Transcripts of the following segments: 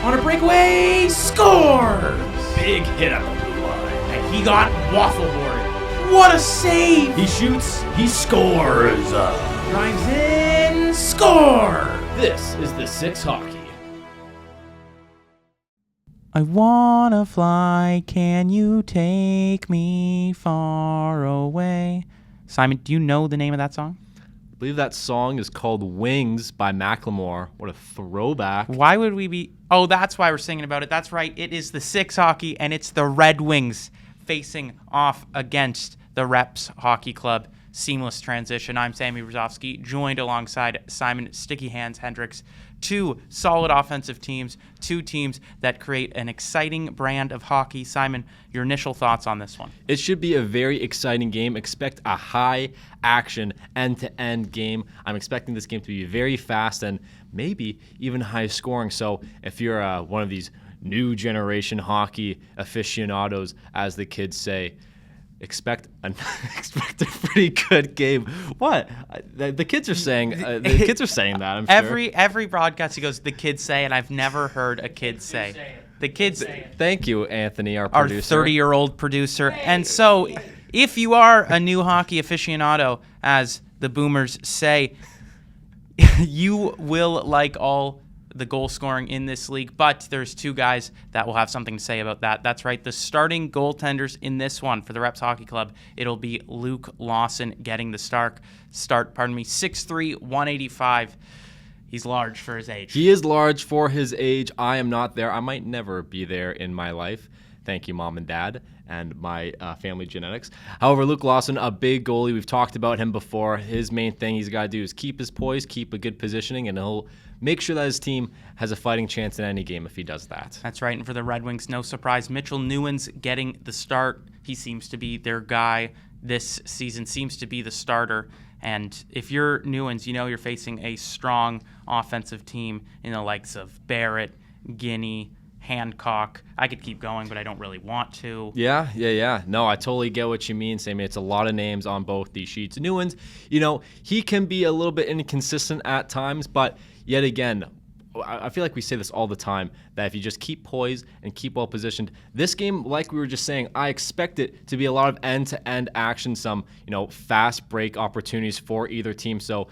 On a breakaway, scores! Big hit at the blue line. And he got waffleboarded. What a save! He shoots, he scores. Drives in, score! This is the 6 hockey. I wanna fly, can you take me far away? Simon, do you know the name of that song? I believe that song is called Wings by Macklemore. What a throwback. Why would we be... Oh, that's why we're singing about it. That's right. It is the 6 hockey, and it's the Red Wings facing off against the Reps Hockey Club. Seamless transition. I'm Sammy Brzezowski, joined alongside Simon Sticky Hands Hendricks. 2 solid offensive teams, 2 teams that create an exciting brand of hockey. Simon, your initial thoughts on this one? It should be a very exciting game. Expect a high-action, end-to-end game. I'm expecting this game to be very fast and maybe even high-scoring. So if you're one of these new generation hockey aficionados, as the kids say, expect a pretty good game. What? The kids are saying that. I'm sure. Every broadcast he goes, the kids say, and I've never heard a kid say. The kids. Thank you, Anthony, our producer. Our 30-year-old producer. And so, if you are a new hockey aficionado, as the boomers say, you will like all the goal scoring in this league, but there's 2 guys that will have something to say about that. That's right, the starting goaltenders in this one for the Reps Hockey Club. It'll be Luke Lawson getting the start. 6'3", 185. He's large for his age. He is large for his age. I am not there. I might never be there in my life. Thank you, Mom and Dad, and my family genetics. However, Luke Lawson, a big goalie. We've talked about him before. His main thing he's got to do is keep his poise, keep a good positioning, and he'll make sure that his team has a fighting chance in any game if he does that. That's right, and for the Red Wings, no surprise, Mitchell Newens getting the start. He seems to be their guy this season, seems to be the starter. And if you're Newens, you know you're facing a strong offensive team in the likes of Barrett, Guinea, Hancock. I could keep going, but I don't really want to. Yeah. No, I totally get what you mean, Sammy. It's a lot of names on both these sheets. Newens, he can be a little bit inconsistent at times, but yet again, I feel like we say this all the time, that if you just keep poised and keep well positioned, this game, like we were just saying, I expect it to be a lot of end-to-end action, some fast break opportunities for either team. So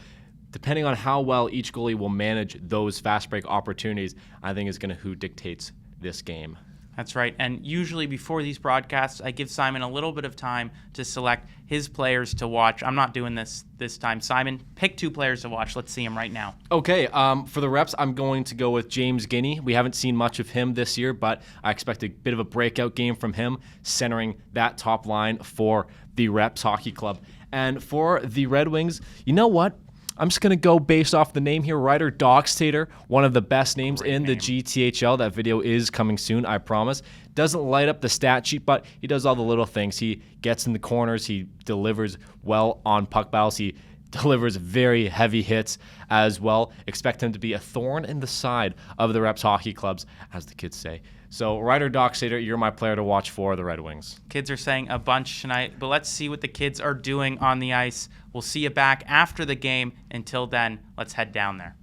depending on how well each goalie will manage those fast break opportunities, I think is going to who dictates this game. That's right. And usually before these broadcasts, I give Simon a little bit of time to select his players to watch. I'm not doing this time. Simon, pick 2 players to watch. Let's see them right now. Okay. For the Reps, I'm going to go with James Guinea. We haven't seen much of him this year, but I expect a bit of a breakout game from him, centering that top line for the Reps Hockey Club. And for the Red Wings, you know what? I'm just going to go based off the name here. Ryder Dockstader, one of the best names in the GTHL. That video is coming soon, I promise. Doesn't light up the stat sheet, but he does all the little things. He gets in the corners. He delivers well on puck battles. He delivers very heavy hits as well. Expect him to be a thorn in the side of the Reps Hockey Clubs, as the kids say. So, Ryder Dockstader, you're my player to watch for the Red Wings. Kids are saying a bunch tonight, but let's see what the kids are doing on the ice. We'll see you back after the game. Until then, let's head down there.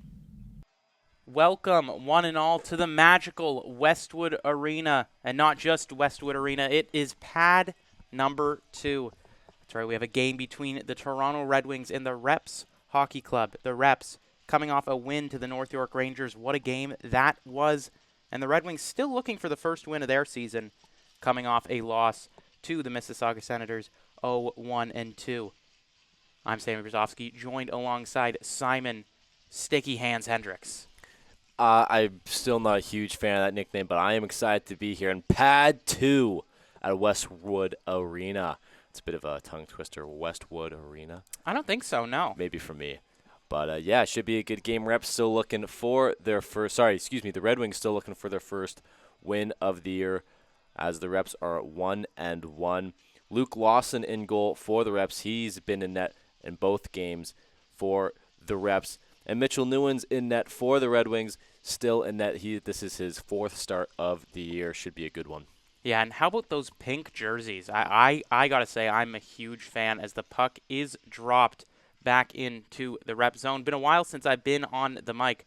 Welcome, one and all, to the magical Westwood Arena. And not just Westwood Arena, it is pad number 2. That's right, we have a game between the Toronto Red Wings and the Reps Hockey Club. The Reps coming off a win to the North York Rangers. What a game that was. And the Red Wings still looking for the first win of their season, coming off a loss to the Mississauga Senators, 0-1-2. I'm Sammy Brzezowski, joined alongside Simon Sticky Hands Hendricks. I'm still not a huge fan of that nickname, but I am excited to be here in Pad 2 at Westwood Arena. It's a bit of a tongue twister, Westwood Arena. I don't think so, no. Maybe for me. But, yeah, it should be a good game. Reps still looking for their first – the Red Wings still looking for their first win of the year as the Reps are 1-1. Luke Lawson in goal for the Reps. He's been in net in both games for the Reps. And Mitchell Newens in net for the Red Wings, still in net. This is his 4th start of the year. Should be a good one. Yeah, and how about those pink jerseys? I got to say I'm a huge fan as the puck is dropped back into the Rep zone. Been a while since I've been on the mic.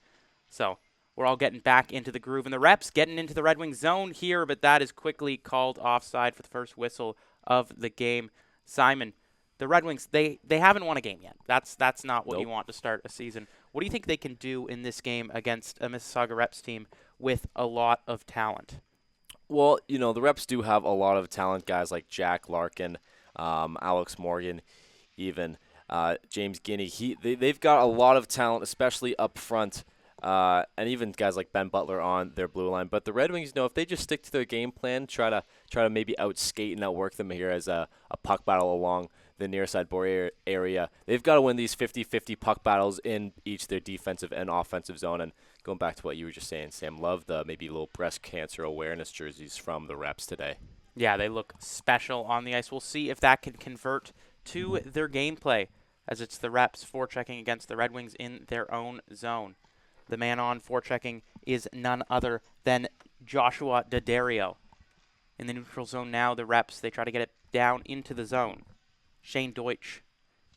So we're all getting back into the groove. And the Reps getting into the Red Wings zone here, but that is quickly called offside for the first whistle of the game. Simon, the Red Wings, they haven't won a game yet. That's not what you want to start a season. What do you think they can do in this game against a Mississauga Reps team with a lot of talent? Well, the Reps do have a lot of talent, guys like Jack Larkin, Alex Morgan, even James Guinea. They've got a lot of talent, especially up front, and even guys like Ben Butler on their blue line. But the Red Wings, if they just stick to their game plan, try to maybe outskate and outwork them here as a puck battle along the near side board area, they've got to win these 50-50 puck battles in each their defensive and offensive zone. And going back to what you were just saying, Sam, love the maybe little breast cancer awareness jerseys from the Reps today. Yeah, they look special on the ice. We'll see if that can convert to their gameplay, as it's the Reps forechecking against the Red Wings in their own zone. The man on forechecking is none other than Joshua D'Addario. In the neutral zone now, the Reps, they try to get it down into the zone. Shane Deutsch,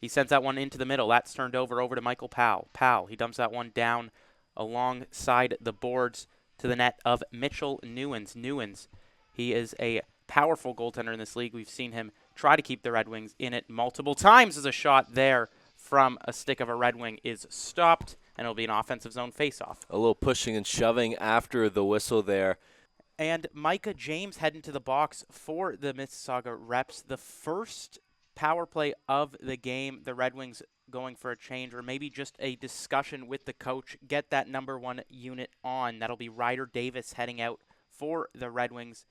he sends that one into the middle. That's turned over to Michael Powell. Powell, he dumps that one down alongside the boards to the net of Mitchell Newens. Newens, he is a powerful goaltender in this league. We've seen him try to keep the Red Wings in it multiple times as a shot there from a stick of a Red Wing is stopped, and it'll be an offensive zone faceoff. A little pushing and shoving after the whistle there. And Micah James heading to the box for the Mississauga Reps. The first power play of the game, the Red Wings going for a change, or maybe just a discussion with the coach. Get that number one unit on. That'll be Ryder Davis heading out for the Red Wings.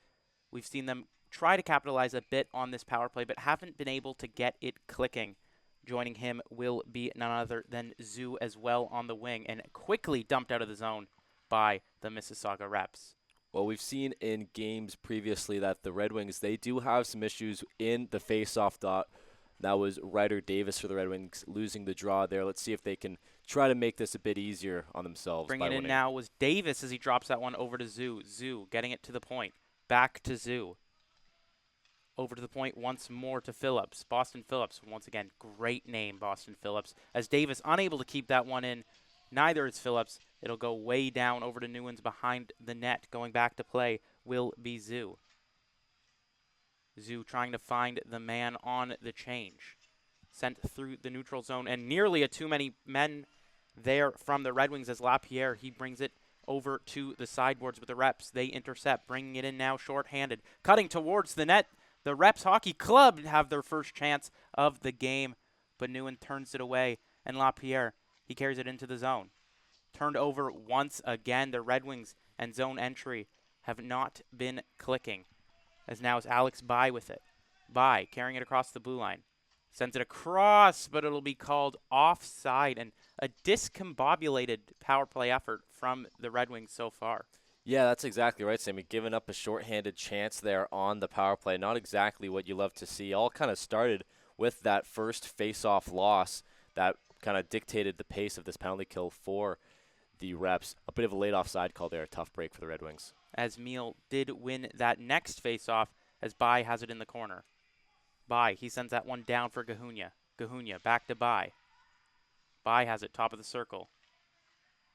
We've seen them try to capitalize a bit on this power play, but haven't been able to get it clicking. Joining him will be none other than Zoo as well on the wing, and quickly dumped out of the zone by the Mississauga Reps. Well, we've seen in games previously that the Red Wings, they do have some issues in the face-off dot. That was Ryder Davis for the Red Wings losing the draw there. Let's see if they can try to make this a bit easier on themselves. Bringing it in now was Davis as he drops that one over to Zoo. Zoo getting it to the point. Back to Zoo. Over to the point once more to Phillips. Boston Phillips, once again, great name, Boston Phillips. As Davis unable to keep that one in, neither is Phillips. It'll go way down over to Newens behind the net. Going back to play will be Zoo. Zoo trying to find the man on the change. Sent through the neutral zone, and nearly a too many men there from the Red Wings as LaPierre, he brings it over to the sideboards with the Reps. They intercept, bringing it in now shorthanded. Cutting towards the net. The Reps Hockey Club have their first chance of the game, but Newen turns it away, and LaPierre, he carries it into the zone. Turned over once again. The Red Wings and zone entry have not been clicking, as now is Alex By with it. By carrying it across the blue line. Sends it across, but it'll be called offside, and a discombobulated power play effort from the Red Wings so far. Yeah, that's exactly right, Sammy. Giving up a shorthanded chance there on the power play. Not exactly what you love to see. All kind of started with that first face-off loss that kind of dictated the pace of this penalty kill for the Reps. A bit of a late offside call there. A tough break for the Red Wings. As Meal did win that next face-off, as By has it in the corner. By, he sends that one down for Gahunia. Gahunia back to By. By has it top of the circle.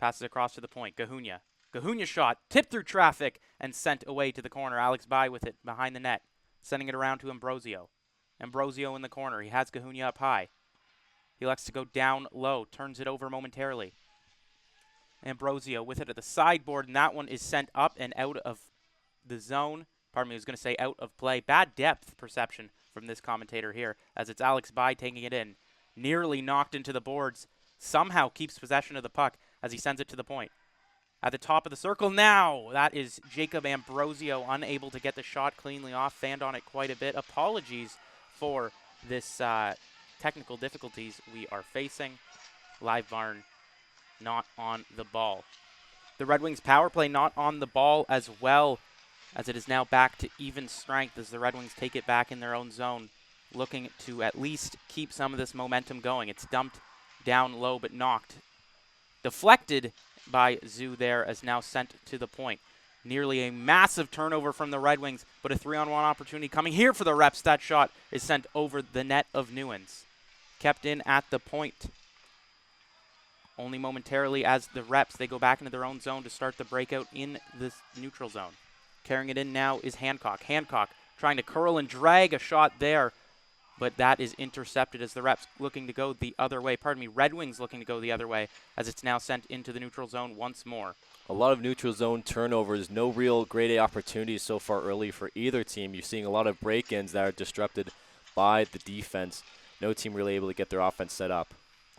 Passes across to the point. Gahunia. Gahunia shot, tipped through traffic, and sent away to the corner. Alex By with it behind the net, sending it around to Ambrosio. Ambrosio in the corner. He has Gahunia up high. He elects to go down low, turns it over momentarily. Ambrosio with it at the sideboard, and that one is sent up and out of the zone. Pardon me, I was going to say out of play. Bad depth perception from this commentator here, as it's Alex By taking it in. Nearly knocked into the boards. Somehow keeps possession of the puck as he sends it to the point. At the top of the circle now, that is Jacob Ambrosio, unable to get the shot cleanly off, fanned on it quite a bit. Apologies for this technical difficulties we are facing. Live Barn not on the ball. The Red Wings power play not on the ball as well, as it is now back to even strength as the Red Wings take it back in their own zone, looking to at least keep some of this momentum going. It's dumped down low but knocked. Deflected by Zoo there, as now sent to the point. Nearly a massive turnover from the Red Wings, but a 3-on-1 opportunity coming here for the Reps. That shot is sent over the net of Newens. Kept in at the point. only momentarily as the reps, they go back into their own zone to start the breakout in the neutral zone. Carrying it in now is Hancock. Hancock trying to curl and drag a shot there, but that is intercepted as the reps looking to go the other way. Red Wings looking to go the other way as it's now sent into the neutral zone once more. A lot of neutral zone turnovers, no real grade A opportunities so far early for either team. You're seeing a lot of break-ins that are disrupted by the defense. No team really able to get their offense set up.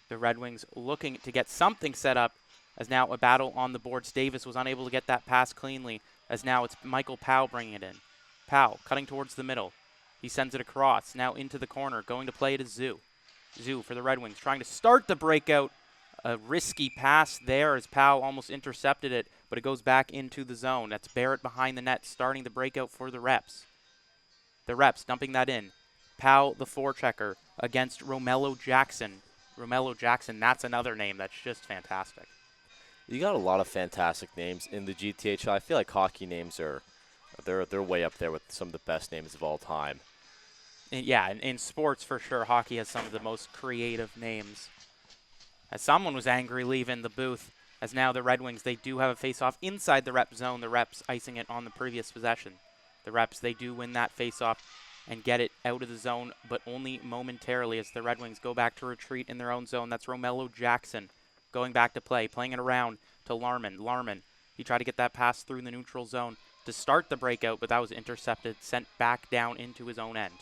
The Red Wings looking to get something set up as now a battle on the boards. Davis was unable to get that pass cleanly as now it's Michael Powell bringing it in. Powell cutting towards the middle. He sends it across, now into the corner, going to play it as Zoo. Zoo for the Red Wings, trying to start the breakout. A risky pass there as Powell almost intercepted it, but it goes back into the zone. That's Barrett behind the net, starting the breakout for the reps. The reps dumping that in. Powell, the forechecker, against Romello Jackson. Romello Jackson, that's another name that's just fantastic. You got a lot of fantastic names in the GTHL. I feel like hockey names they're way up there with some of the best names of all time. Yeah, in sports for sure, hockey has some of the most creative names. As someone was angry leaving the booth, as now the Red Wings, they do have a face-off inside the rep zone. The reps icing it on the previous possession. The reps, they do win that face-off and get it out of the zone, but only momentarily as the Red Wings go back to retreat in their own zone. That's Romello Jackson going back to play, playing it around to Larman. Larman, he tried to get that pass through the neutral zone to start the breakout, but that was intercepted, sent back down into his own end.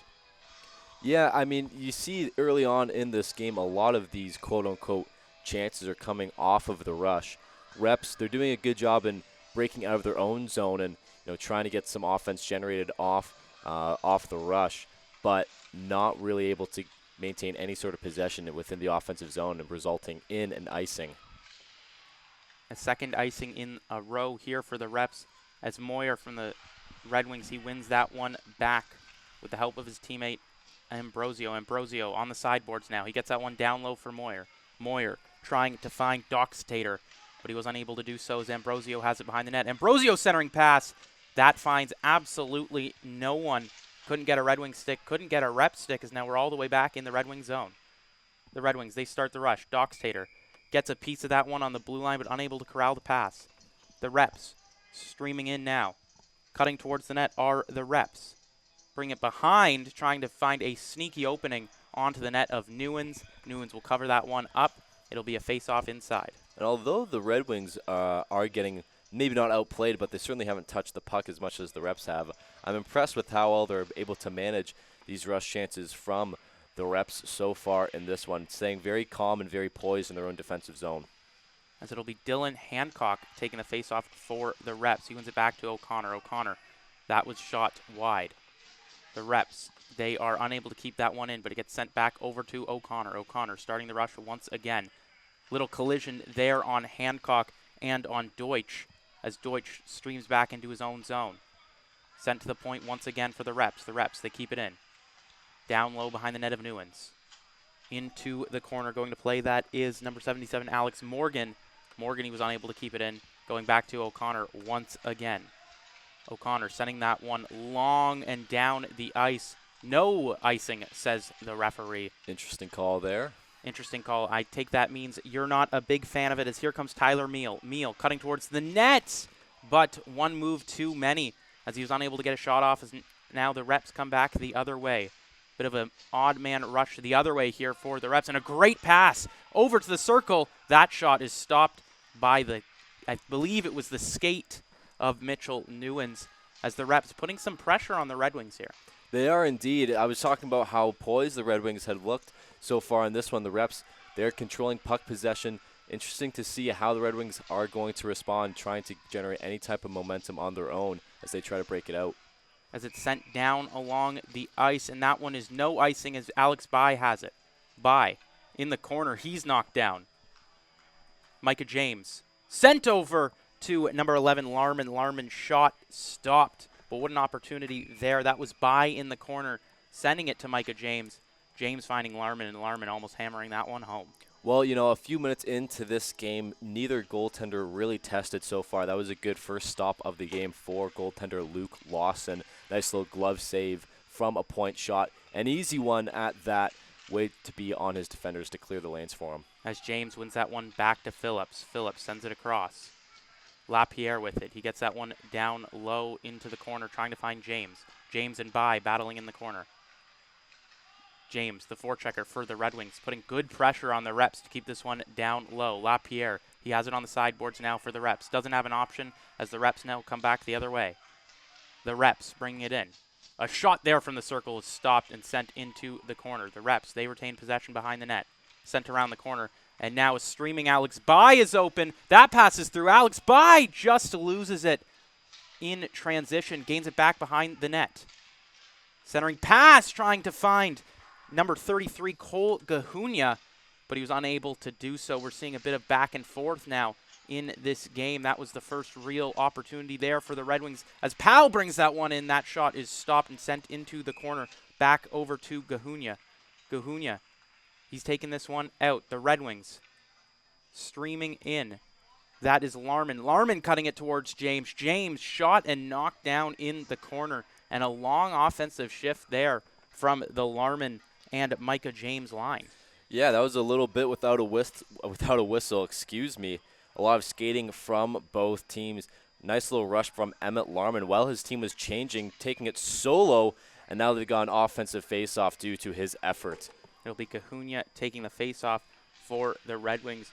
Yeah, I mean, you see early on in this game, a lot of these quote-unquote chances are coming off of the rush. Reps, they're doing a good job in breaking out of their own zone and trying to get some offense generated off the rush, but not really able to maintain any sort of possession within the offensive zone, and resulting in an icing. A second icing in a row here for the reps as Moyer from the Red Wings, he wins that one back with the help of his teammate Ambrosio. Ambrosio on the sideboards now. He gets that one down low for Moyer. Moyer trying to find Doxtator, but he was unable to do so as Ambrosio has it behind the net. Ambrosio centering pass. That finds absolutely no one. Couldn't get a Red Wing stick, couldn't get a rep stick, as now we're all the way back in the Red Wing zone. The Red Wings, they start the rush. Doxtator gets a piece of that one on the blue line, but unable to corral the pass. The reps streaming in now. Cutting towards the net are the reps. Bring it behind, trying to find a sneaky opening onto the net of Newens. Newens will cover that one up. It'll be a face-off inside. And although the Red Wings are getting maybe not outplayed, but they certainly haven't touched the puck as much as the reps have, I'm impressed with how well they're able to manage these rush chances from the reps so far in this one, staying very calm and very poised in their own defensive zone. As it'll be Dylan Hancock taking the face-off for the reps. He wins it back to O'Connor. O'Connor, that was shot wide. The reps, they are unable to keep that one in, but it gets sent back over to O'Connor. O'Connor starting the rush once again. Little collision there on Hancock and on Deutsch as Deutsch streams back into his own zone. Sent to the point once again for the reps. The reps, they keep it in. Down low behind the net of Newens. Into the corner, going to play that is number 77, Alex Morgan. Morgan, he was unable to keep it in. Going back to O'Connor once again. O'Connor sending that one long and down the ice. No icing, says the referee. Interesting call there. Interesting call. I take that means you're not a big fan of it, as here comes Tyler Meal. Meal cutting towards the net, but one move too many as he was unable to get a shot off, as now the reps come back the other way. Bit of an odd man rush the other way here for the reps, and a great pass over to the circle. That shot is stopped by I believe it was the skate of Mitchell Newens, as the reps putting some pressure on the Red Wings here. They are indeed. I was talking about how poised the Red Wings had looked so far in this one. The reps, they're controlling puck possession. Interesting to see how the Red Wings are going to respond, trying to generate any type of momentum on their own as they try to break it out. As it's sent down along the ice, and that one is no icing as Alex Bai has it. Bai in the corner, he's knocked down. Micah James sent over to number 11, Larman. Larman shot stopped, but what an opportunity there. That was Bai in the corner, sending it to Micah James. James finding Larman, and Larman almost hammering that one home. Well, a few minutes into this game, neither goaltender really tested so far. That was a good first stop of the game for goaltender Luke Lawson. Nice little glove save from a point shot. An easy one at that. way to be on his defenders to clear the lanes for him. As James wins that one back to Phillips. Phillips sends it across. LaPierre with it. He gets that one down low into the corner, trying to find James. James and Bai battling in the corner. James, the forechecker for the Red Wings, putting good pressure on the Reps to keep this one down low. LaPierre, he has it on the sideboards now for the Reps. Doesn't have an option as the Reps now come back the other way. The Reps bringing it in. A shot there from the circle is stopped and sent into the corner. The Reps, they retain possession behind the net. Sent around the corner. And now a streaming Alex Bai is open. That passes through. Alex Bai just loses it in transition. Gains it back behind the net. Centering pass, trying to find number 33, Cole Gahunia, but he was unable to do so. We're seeing a bit of back and forth now in this game. That was the first real opportunity there for the Red Wings. As Powell brings that one in, that shot is stopped and sent into the corner. Back over to Gahunia. Gahunia, he's taking this one out. The Red Wings streaming in. That is Larman. Larman cutting it towards James. James shot and knocked down in the corner. And a long offensive shift there from the Larman and Micah James line. Yeah, that was a little bit without a whistle, excuse me. A lot of skating from both teams. Nice little rush from Emmett Larman while his team was changing, taking it solo, and now they've got an offensive face-off due to his effort. It'll be Gahunia taking the face-off for the Red Wings.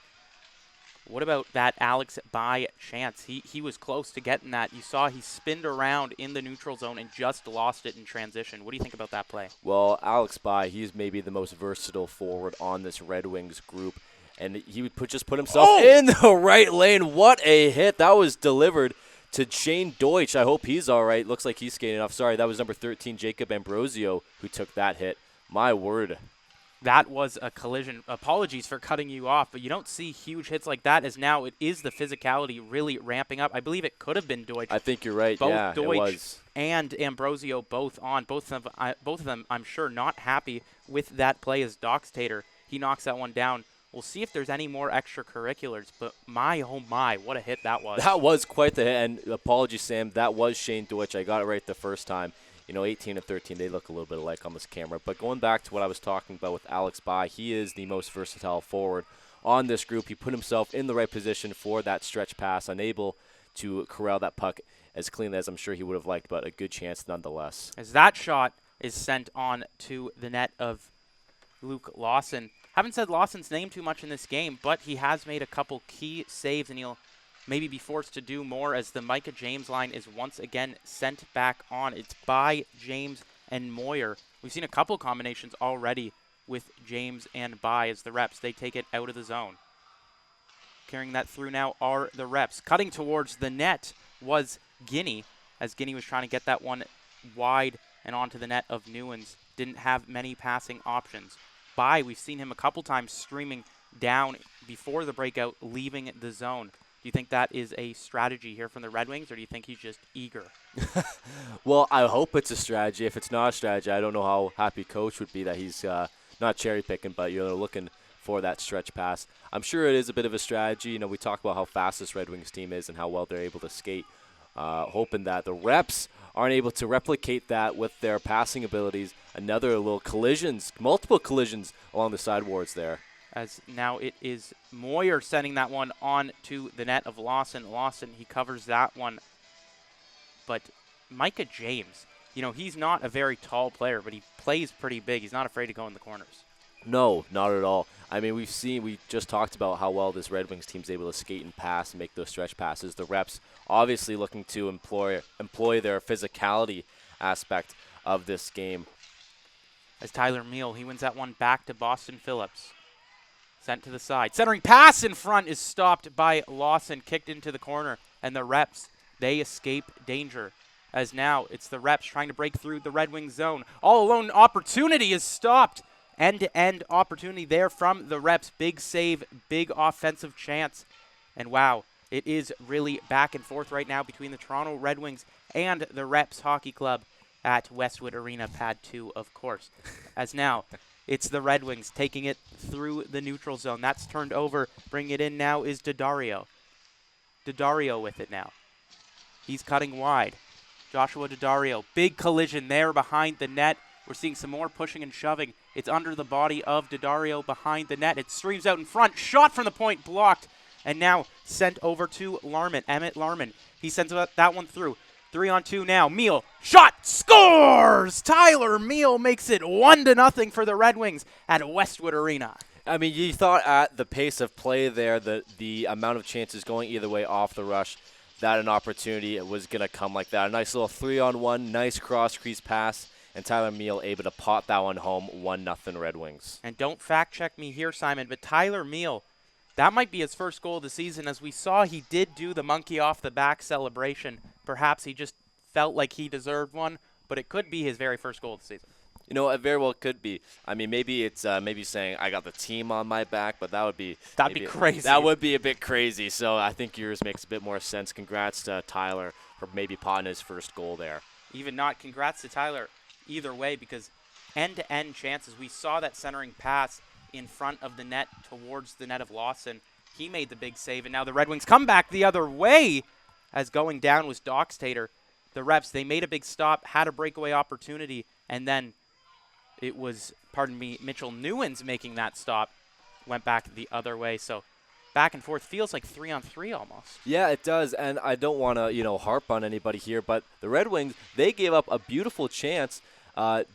What about that Alex Bai chance? He was close to getting that. You saw he spinned around in the neutral zone and just lost it in transition. What do you think about that play? Well, Alex Bai, he's maybe the most versatile forward on this Red Wings group, and he would just put himself in the right lane. What a hit. That was delivered to Shane Deutsch. I hope he's all right. Looks like he's skating off. Sorry, that was number 13, Jacob Ambrosio, who took that hit. My word. That was a collision. Apologies for cutting you off, but you don't see huge hits like that, as now it is the physicality really ramping up. I believe it could have been Deutsch. I think you're right. Both yeah, Deutsch it was. and Ambrosio both on. Both of them, I'm sure, not happy with that play as Doxtator. He knocks that one down. We'll see if there's any more extracurriculars, but my, oh my, what a hit that was. That was quite the hit, and apologies, Sam, that was Shane Deutsch. I got it right the first time. 18 and 13, they look a little bit alike on this camera. But going back to what I was talking about with Alex Bai, he is the most versatile forward on this group. He put himself in the right position for that stretch pass, unable to corral that puck as cleanly as I'm sure he would have liked, but a good chance nonetheless. As that shot is sent on to the net of Luke Lawson. Haven't said Lawson's name too much in this game, but he has made a couple key saves, and he'll maybe be forced to do more as the Micah James line is once again sent back on. It's by James and Moyer. We've seen a couple combinations already with James and Bai as the Reps. They take it out of the zone. Carrying that through now are the Reps. Cutting towards the net was Guinea, as Guinea was trying to get that one wide and onto the net of Newens. Didn't have many passing options. Bai, we've seen him a couple times streaming down before the breakout, leaving the zone. Do you think that is a strategy here from the Red Wings, or do you think he's just eager? Well, I hope it's a strategy. If it's not a strategy, I don't know how happy Coach would be that he's not cherry-picking, but looking for that stretch pass. I'm sure it is a bit of a strategy. We talk about how fast this Red Wings team is and how well they're able to skate, hoping that the Reps aren't able to replicate that with their passing abilities. Another little multiple collisions along the sideboards there. As now it is Moyer sending that one on to the net of Lawson. Lawson, he covers that one. But Micah James, he's not a very tall player, but he plays pretty big. He's not afraid to go in the corners. No, not at all. I mean, we just talked about how well this Red Wings team's able to skate and pass and make those stretch passes. The Reps obviously looking to employ their physicality aspect of this game. As Tyler Meal, he wins that one back to Boston Phillips. Sent to the side. Centering pass in front is stopped by Lawson, kicked into the corner. And the Reps, they escape danger. As now it's the Reps trying to break through the Red Wings zone. All alone opportunity is stopped. End-to-end opportunity there from the Reps. Big save, big offensive chance. And wow, it is really back and forth right now between the Toronto Red Wings and the Reps Hockey Club at Westwood Arena, Pad 2, of course. As now it's the Red Wings taking it through the neutral zone. That's turned over. Bringing it in now is Daddario. Daddario with it now. He's cutting wide. Joshua Daddario. Big collision there behind the net. We're seeing some more pushing and shoving. It's under the body of Daddario behind the net. It streams out in front. Shot from the point, blocked. And now sent over to Larman, Emmett Larman. He sends that one through. 3-on-2 now. Meal, shot, scores! Tyler Meal makes it 1-0 for the Red Wings at Westwood Arena. I mean, you thought at the pace of play there, the amount of chances going either way off the rush, that an opportunity was going to come like that. A nice little 3-on-1, nice cross-crease pass, and Tyler Meal able to pot that one home, 1-0 Red Wings. And don't fact-check me here, Simon, but Tyler Meal, that might be his first goal of the season. As we saw, he did do the monkey off the back celebration. Perhaps he just felt like he deserved one, but it could be his very first goal of the season. You know, it very well could be. I mean, maybe it's maybe saying I got the team on my back, but that would be crazy. That would be a bit crazy. So I think yours makes a bit more sense. Congrats to Tyler for maybe potting his first goal there. Even not, congrats to Tyler either way, because end-to-end chances. We saw that centering pass in front of the net towards the net of Lawson. He made the big save, and now the Red Wings come back the other way as going down was Doxtater. The Reps, they made a big stop, had a breakaway opportunity, and then it was, Mitchell Newens making that stop, went back the other way. So back and forth, feels like 3-on-3 almost. Yeah, it does, and I don't want to, harp on anybody here, but the Red Wings, they gave up a beautiful chance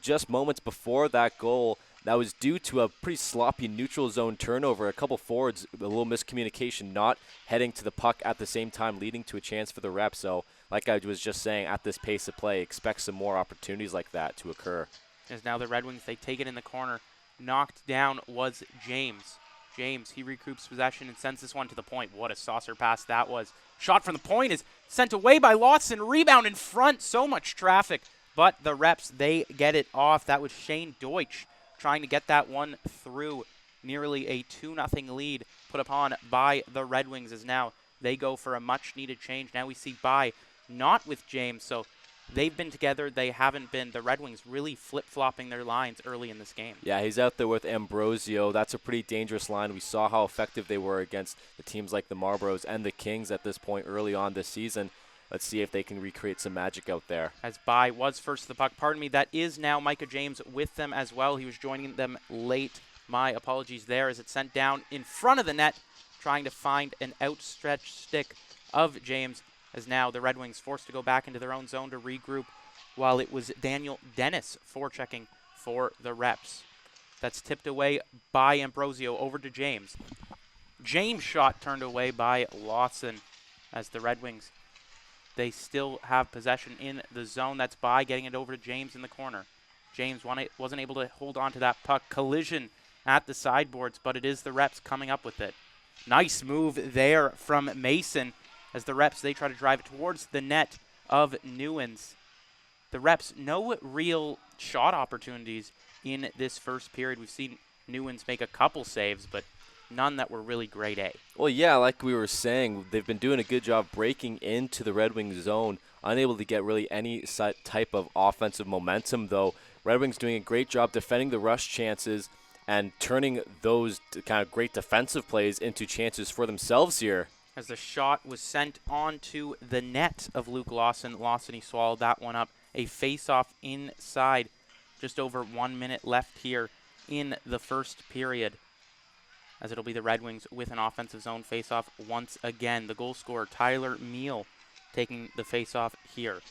just moments before that goal. That was due to a pretty sloppy neutral zone turnover. A couple forwards, a little miscommunication, not heading to the puck at the same time, leading to a chance for the Reps. So, like I was just saying, at this pace of play, expect some more opportunities like that to occur. As now the Red Wings, they take it in the corner. Knocked down was James. James, he recoups possession and sends this one to the point. What a saucer pass that was. Shot from the point is sent away by Lawson. Rebound in front. So much traffic. But the Reps, they get it off. That was Shane Deutsch trying to get that one through. Nearly a 2-0 lead put upon by the Red Wings as now they go for a much-needed change. Now we see By not with James, so they've been together. They haven't been. The Red Wings really flip-flopping their lines early in this game. Yeah, he's out there with Ambrosio. That's a pretty dangerous line. We saw how effective they were against the teams like the Marlboros and the Kings at this point early on this season. Let's see if they can recreate some magic out there. As By was first to the puck. Pardon me, that is now Micah James with them as well. He was joining them late. My apologies there as it's sent down in front of the net, trying to find an outstretched stick of James, as now the Red Wings forced to go back into their own zone to regroup, while it was Daniel Dennis forechecking for the Reps. That's tipped away by Ambrosio over to James. James' shot turned away by Lawson as the Red Wings, they still have possession in the zone. That's By getting it over to James in the corner. James wasn't able to hold on to that puck. Collision at the sideboards, but it is the Reps coming up with it. Nice move there from Mason as the Reps, they try to drive it towards the net of Newens. The Reps, no real shot opportunities in this first period. We've seen Newens make a couple saves, but none that were really grade A. Well, yeah, like we were saying, they've been doing a good job breaking into the Red Wings zone, unable to get really any type of offensive momentum, though. Red Wings doing a great job defending the rush chances and turning those kind of great defensive plays into chances for themselves here. As the shot was sent onto the net of Luke Lawson. Lawson, he swallowed that one up. A face-off inside. Just over 1 minute left here in the first period, as it'll be the Red Wings with an offensive zone face-off once again. The goal scorer, Tyler Meal, taking the face-off here.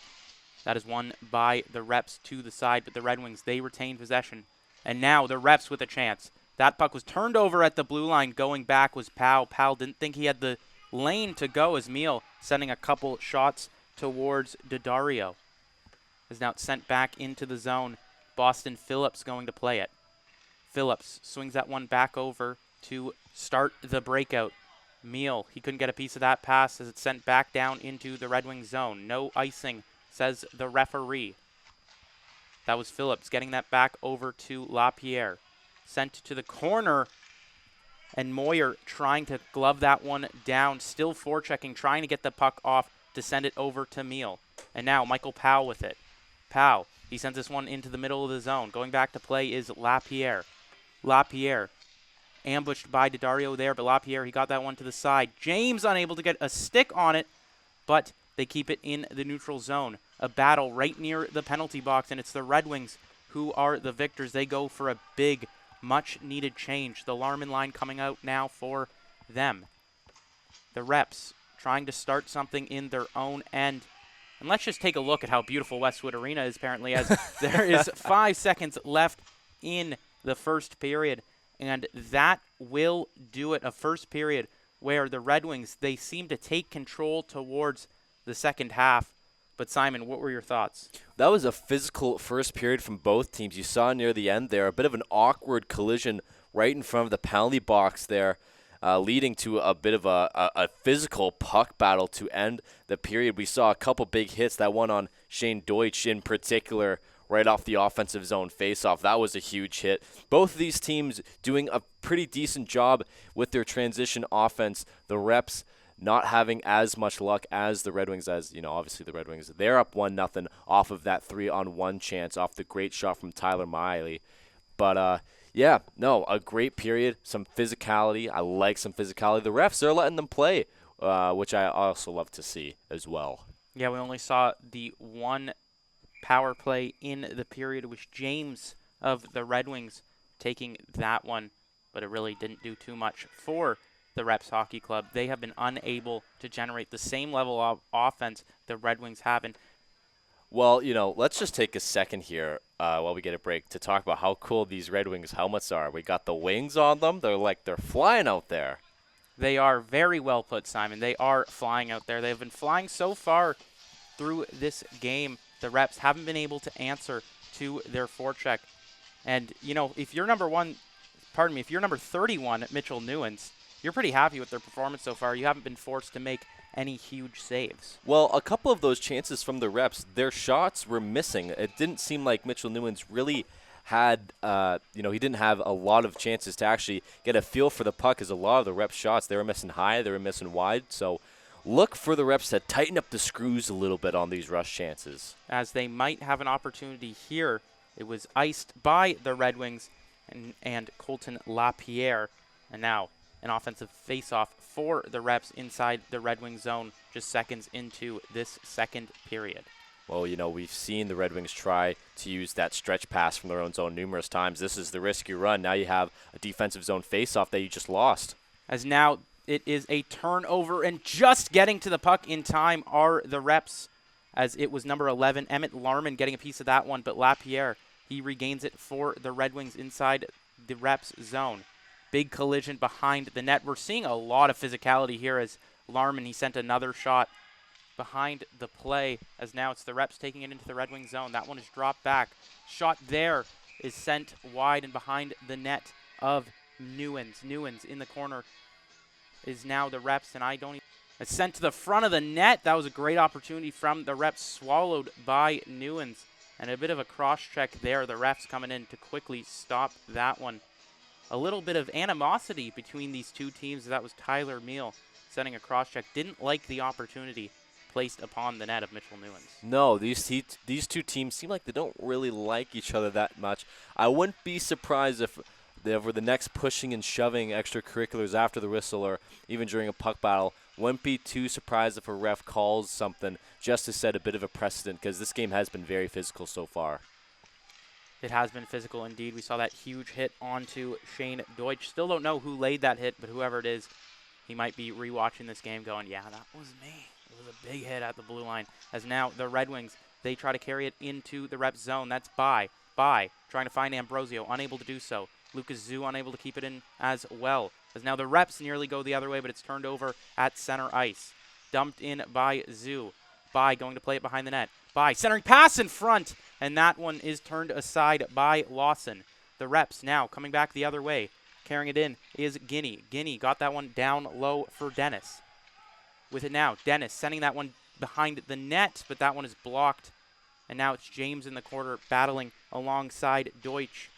That is won by the Reps to the side, but the Red Wings, they retain possession. And now the Reps with a chance. That puck was turned over at the blue line. Going back was Powell. Powell didn't think he had the lane to go as Meal sending a couple shots towards Daddario. Is now sent back into the zone. Boston Phillips going to play it. Phillips swings that one back over to start the breakout. Meal, he couldn't get a piece of that pass as it's sent back down into the Red Wings zone. No icing, says the referee. That was Phillips getting that back over to LaPierre. Sent to the corner, and Moyer trying to glove that one down. Still forechecking, trying to get the puck off to send it over to Meal. And now Michael Powell with it. Powell, he sends this one into the middle of the zone. Going back to play is LaPierre. LaPierre ambushed by Daddario there, but LaPierre, he got that one to the side. James unable to get a stick on it, but they keep it in the neutral zone. A battle right near the penalty box, and it's the Red Wings who are the victors. They go for a big, much-needed change. The Larman line coming out now for them. The Reps trying to start something in their own end. And let's just take a look at how beautiful Westwood Arena is, apparently, as there is 5 seconds left in the first period. And that will do it. A first period where the Red Wings, they seem to take control towards the second half. But Simon, what were your thoughts? That was a physical first period from both teams. You saw near the end there a bit of an awkward collision right in front of the penalty box there, leading to a bit of a physical puck battle to end the period. We saw a couple big hits, that one on Shane Deutsch in particular, right off the offensive zone faceoff. That was a huge hit. Both of these teams doing a pretty decent job with their transition offense. The Reps not having as much luck as the Red Wings, as, obviously the Red Wings, they're up 1-0 off of that 3-on-1 chance off the great shot from Tyler Miley. But, a great period, some physicality. I like some physicality. The refs, they're letting them play, which I also love to see as well. Yeah, we only saw the one power play in the period. It was James of the Red Wings taking that one, but it really didn't do too much for the Reps Hockey Club. They have been unable to generate the same level of offense the Red Wings have. Well, let's just take a second here while we get a break to talk about how cool these Red Wings helmets are. We got the wings on them. They're flying out there. They are very well put, Simon. They are flying out there. They've been flying so far through this game. The Reps haven't been able to answer to their forecheck. And, if you're number 31 at Mitchell Newens, you're pretty happy with their performance so far. You haven't been forced to make any huge saves. Well, a couple of those chances from the Reps, their shots were missing. It didn't seem like Mitchell Newens really had, he didn't have a lot of chances to actually get a feel for the puck, as a lot of the Reps shots, they were missing high, they were missing wide. So look for the Reps to tighten up the screws a little bit on these rush chances. As they might have an opportunity here. It was iced by the Red Wings and Colton LaPierre. And now an offensive faceoff for the Reps inside the Red Wings zone just seconds into this second period. Well, we've seen the Red Wings try to use that stretch pass from their own zone numerous times. This is the risky run. Now you have a defensive zone faceoff that you just lost. As now it is a turnover, and just getting to the puck in time are the Reps, as it was number 11, Emmett Larman, getting a piece of that one, but LaPierre, he regains it for the Red Wings inside the Reps zone. Big collision behind the net. We're seeing a lot of physicality here as Larman, he sent another shot behind the play, as now it's the Reps taking it into the Red Wings zone. That one is dropped back. Shot there is sent wide and behind the net of Newens. Newens in the corner is now the Reps, and it's sent to the front of the net. That was a great opportunity from the Reps, swallowed by Newens. And a bit of a cross-check there. The refs coming in to quickly stop that one. A little bit of animosity between these two teams. That was Tyler Meal setting a cross-check. Didn't like the opportunity placed upon the net of Mitchell Newens. No, these two teams seem like they don't really like each other that much. I wouldn't be surprised if there were the next pushing and shoving extracurriculars after the whistle or even during a puck battle. Wouldn't be too surprised if a ref calls something just to set a bit of a precedent, because this game has been very physical so far. It has been physical indeed. We saw that huge hit onto Shane Deutsch. Still don't know who laid that hit, but whoever it is, he might be rewatching this game going, yeah, that was me. It was a big hit at the blue line. As now the Red Wings, they try to carry it into the Reps zone. That's By trying to find Ambrosio, unable to do so. Lucas Zoo unable to keep it in as well. As now the Reps nearly go the other way, but it's turned over at center ice. Dumped in by Zoo. By going to play it behind the net. By centering pass in front, and that one is turned aside by Lawson. The Reps now coming back the other way. Carrying it in is Guinea. Guinea got that one down low for Dennis. With it now, Dennis sending that one behind the net, but that one is blocked. And now it's James in the corner battling alongside Deutsch.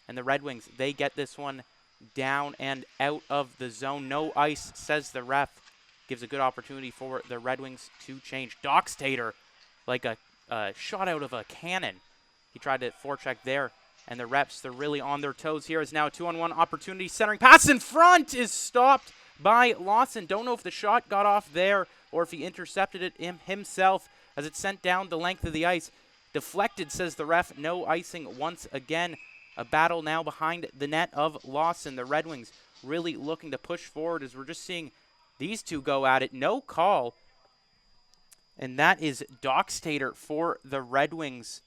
And the Red Wings, they get this one down and out of the zone. No ice, says the ref. Gives a good opportunity for the Red Wings to change. Dockstader, like a shot out of a cannon. He tried to forecheck there. And the Reps, they're really on their toes here. Is now a 2-on-1 opportunity. Centering pass in front is stopped by Lawson. Don't know if the shot got off there or if he intercepted it himself as it's sent down the length of the ice. Deflected, says the ref. No icing once again. A battle now behind the net of Lawson. The Red Wings really looking to push forward as we're just seeing these two go at it. No call. And that is Dockstader for the Red Wings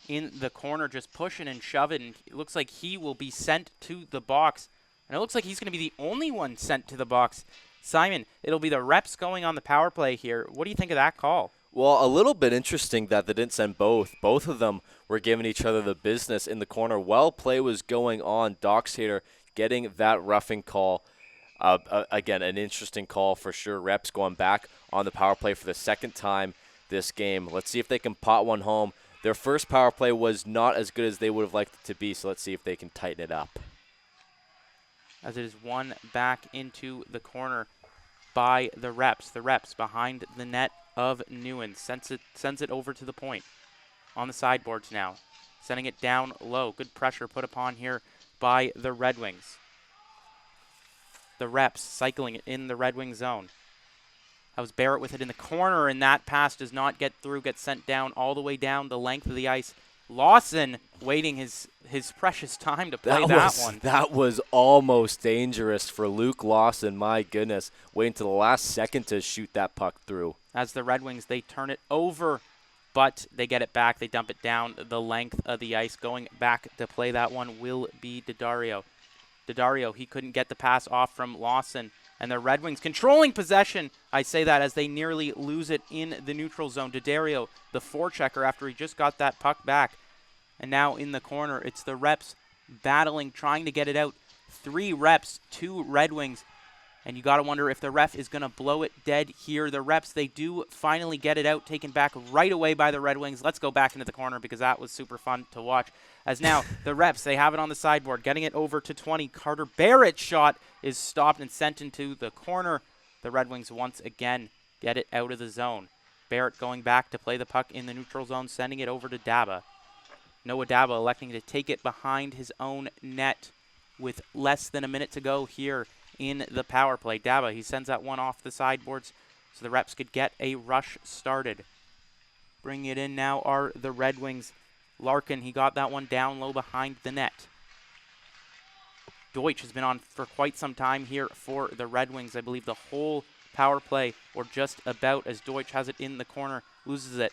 in the corner, just pushing and shoving. It looks like he will be sent to the box. And it looks like he's going to be the only one sent to the box. Simon, it'll be the reps going on the power play here. What do you think of that call? Well, a little bit interesting that they didn't send both. Both of them were giving each other the business in the corner while play was going on. Dockstader getting that roughing call. Again, an interesting call for sure. Reps going back on the power play for the second time this game. Let's see if they can pot one home. Their first power play was not as good as they would have liked it to be, so let's see if they can tighten it up. As it is one back into the corner by the reps. The reps behind the net of Newen. Sends it over to the point. On the sideboards now. Sending it down low. Good pressure put upon here by the Red Wings. The reps cycling it in the Red Wing zone. That was Barrett with it in the corner, and that pass does not get through, gets sent down all the way down the length of the ice. Lawson waiting his precious time to play that one. That was almost dangerous for Luke Lawson. My goodness. Waiting to the last second to shoot that puck through. As the Red Wings, they turn it over, but they get it back. They dump it down the length of the ice. Going back to play that one will be Daddario. Daddario, he couldn't get the pass off from Lawson. And the Red Wings controlling possession. I say that as they nearly lose it in the neutral zone. Daddario, the forechecker, after he just got that puck back. And now in the corner, it's the reps battling, trying to get it out. 3 reps, 2 Red Wings. And you got to wonder if the ref is going to blow it dead here. The reps, they do finally get it out, taken back right away by the Red Wings. Let's go back into the corner because that was super fun to watch. As now the reps, they have it on the sideboard, getting it over to 20. Carter Barrett's shot is stopped and sent into the corner. The Red Wings once again get it out of the zone. Barrett going back to play the puck in the neutral zone, sending it over to Daba. Noah Daba electing to take it behind his own net with less than a minute to go here in the power play. Daba, he sends that one off the sideboards so the reps could get a rush started. Bringing it in now are the Red Wings. Larkin, he got that one down low behind the net. Deutsch has been on for quite some time here for the Red Wings. I believe the whole power play, or just about, as Deutsch has it in the corner, loses it.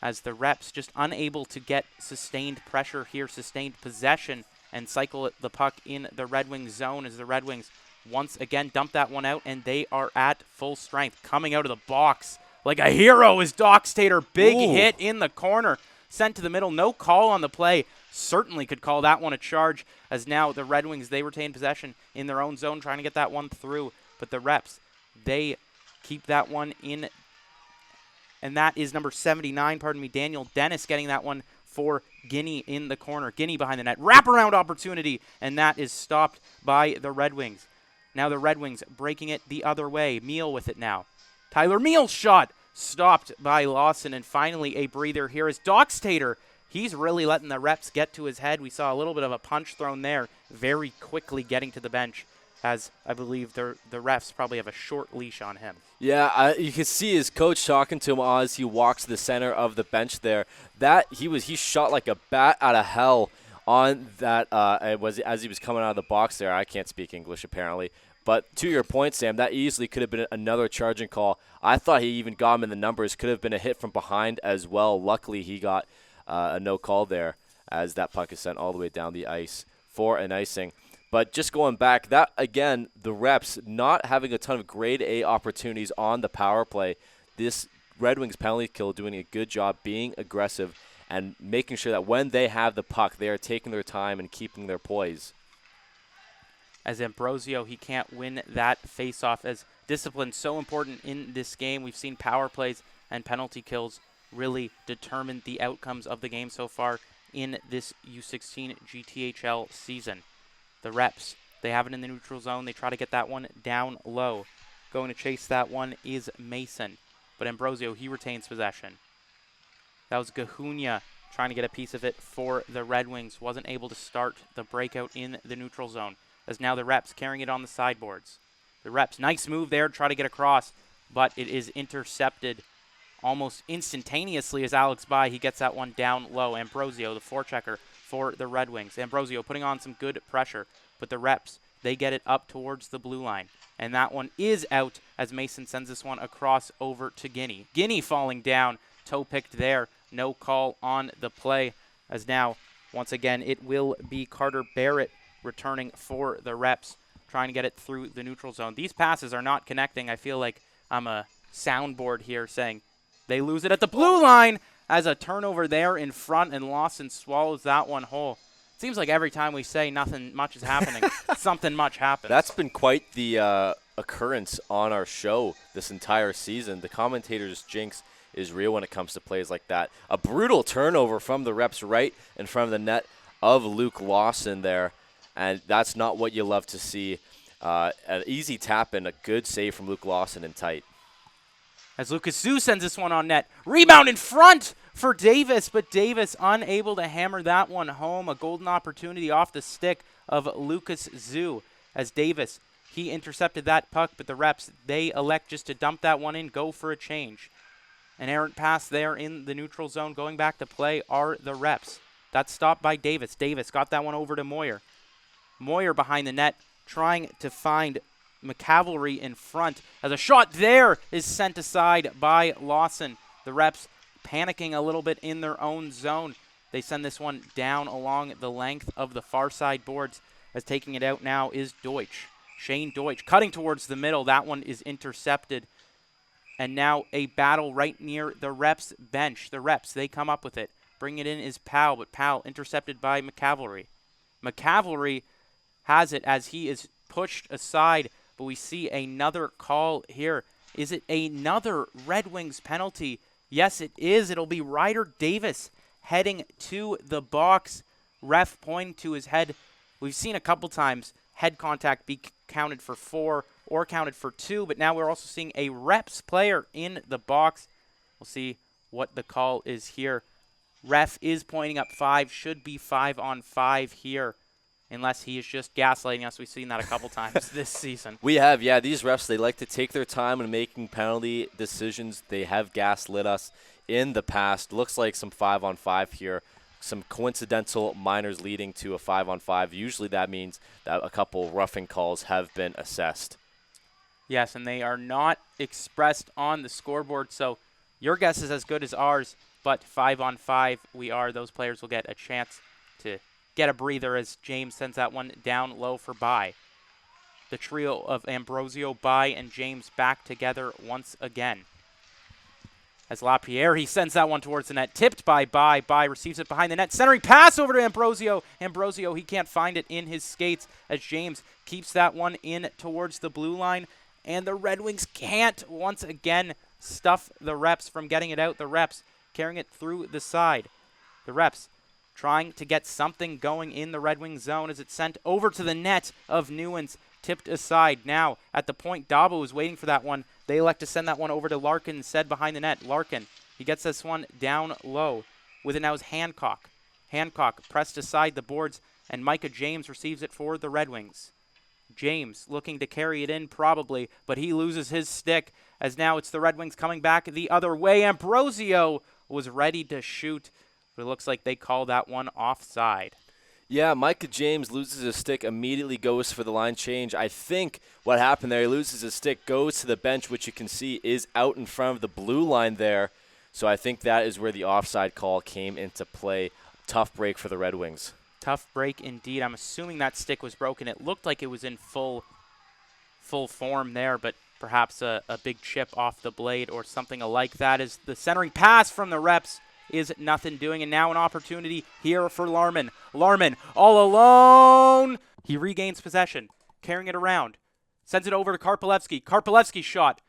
As the reps just unable to get sustained pressure here, sustained possession, and cycle the puck in the Red Wings zone as the Red Wings once again dump that one out, and they are at full strength. Coming out of the box like a hero is Dockstader. Big hit in the corner. Sent to the middle. No call on the play. Certainly could call that one a charge, as now the Red Wings, they retain possession in their own zone, trying to get that one through. But the reps, they keep that one in. And that is number 79, Daniel Dennis getting that one for Guinea in the corner. Guinea behind the net. Wraparound opportunity, and that is stopped by the Red Wings. Now the Red Wings breaking it the other way. Meal with it now. Tyler Meal's shot stopped by Lawson, and finally a breather here is Dockstader. He's really letting the reps get to his head. We saw a little bit of a punch thrown there, very quickly getting to the bench, as I believe the refs probably have a short leash on him. Yeah, you can see his coach talking to him as he walks to the center of the bench there. That he shot like a bat out of hell on that. It was as he was coming out of the box there. I can't speak English apparently. But to your point, Sam, that easily could have been another charging call. I thought he even got him in the numbers. Could have been a hit from behind as well. Luckily, he got a no call there as that puck is sent all the way down the ice for an icing. But just going back, that, again, the reps not having a ton of grade A opportunities on the power play. This Red Wings penalty kill doing a good job being aggressive and making sure that when they have the puck, they are taking their time and keeping their poise. As Ambrosio, he can't win that face-off, as discipline so important in this game. We've seen power plays and penalty kills really determine the outcomes of the game so far in this U16 GTHL season. The reps, they have it in the neutral zone. They try to get that one down low. Going to chase that one is Mason, but Ambrosio, he retains possession. That was Gahunia trying to get a piece of it for the Red Wings. Wasn't able to start the breakout in the neutral zone, as now the reps carrying it on the sideboards. The reps, nice move there, try to get across, but it is intercepted almost instantaneously as Alex By. He gets that one down low. Ambrosio, the forechecker for the Red Wings. Ambrosio putting on some good pressure, but the Reps, they get it up towards the blue line. And that one is out as Mason sends this one across over to Guinea. Guinea falling down, toe picked there. No call on the play, as now, once again, it will be Carter Barrett returning for the Reps, trying to get it through the neutral zone. These passes are not connecting. I feel like I'm a soundboard here saying they lose it at the blue line as a turnover there in front, and Lawson swallows that one whole. It seems like every time we say nothing much is happening, something much happens. That's been quite the occurrence on our show this entire season. The commentators' jinx is real when it comes to plays like that. A brutal turnover from the Reps right in front of the net of Luke Lawson there, and that's not what you love to see. An easy tap and a good save from Luke Lawson in tight. As Lucas Zoo sends this one on net. Rebound in front for Davis, but Davis unable to hammer that one home. A golden opportunity off the stick of Lucas Zoo. As Davis, he intercepted that puck, but the Reps, they elect just to dump that one in, go for a change. An errant pass there in the neutral zone. Going back to play are the Reps. That's stopped by Davis. Davis got that one over to Moyer. Moyer behind the net, trying to find McCavalry in front, as a shot there is sent aside by Lawson. The Reps panicking a little bit in their own zone. They send this one down along the length of the far side boards, as taking it out now is Deutsch. Shane Deutsch cutting towards the middle. That one is intercepted. And now a battle right near the Reps bench. The Reps, they come up with it. Bring it in is Powell, but Powell intercepted by McCavalry. McCavalry has it as he is pushed aside, but we see another call here. Is it another Red Wings penalty? Yes, it is. It'll be Ryder Davis heading to the box. Ref pointing to his head. We've seen a couple times head contact be counted for 4 or counted for 2, but now we're also seeing a Reps player in the box. We'll see what the call is here. Ref is pointing up 5, should be 5-on-5 here, unless he is just gaslighting us. We've seen that a couple times this season. We have, yeah. These refs, they like to take their time in making penalty decisions. They have gaslit us in the past. Looks like some 5-on-5 here. Some coincidental minors leading to a 5-on-5. Usually that means that a couple roughing calls have been assessed. Yes, and they are not expressed on the scoreboard, so your guess is as good as ours, but 5-on-5 we are. Those players will get a chance to get a breather as James sends that one down low for By. The trio of Ambrosio, By, and James back together once again. As LaPierre, he sends that one towards the net. Tipped by By. By receives it behind the net. Centering pass over to Ambrosio. Ambrosio, he can't find it in his skates as James keeps that one in towards the blue line. And the Red Wings can't once again stuff the Reps from getting it out. The Reps carrying it through the side. The Reps trying to get something going in the Red Wings zone as it's sent over to the net of Newens. Tipped aside. Now, at the point, Dabo is waiting for that one. They elect to send that one over to Larkin instead behind the net. Larkin, he gets this one down low. With it now is Hancock. Hancock pressed aside the boards, and Micah James receives it for the Red Wings. James looking to carry it in probably, but he loses his stick as now it's the Red Wings coming back the other way. Ambrosio was ready to shoot, but it looks like they call that one offside. Yeah, Micah James loses his stick, immediately goes for the line change. I think what happened there, he loses his stick, goes to the bench, which you can see is out in front of the blue line there. So I think that is where the offside call came into play. Tough break for the Red Wings. Tough break indeed. I'm assuming that stick was broken. It looked like it was in full form there, but perhaps a big chip off the blade or something like that. As the centering pass from the Reps is nothing doing, and now an opportunity here for Larman. Larman all alone. He regains possession, carrying it around. Sends it over to Karpelevsky. Karpelevsky shot.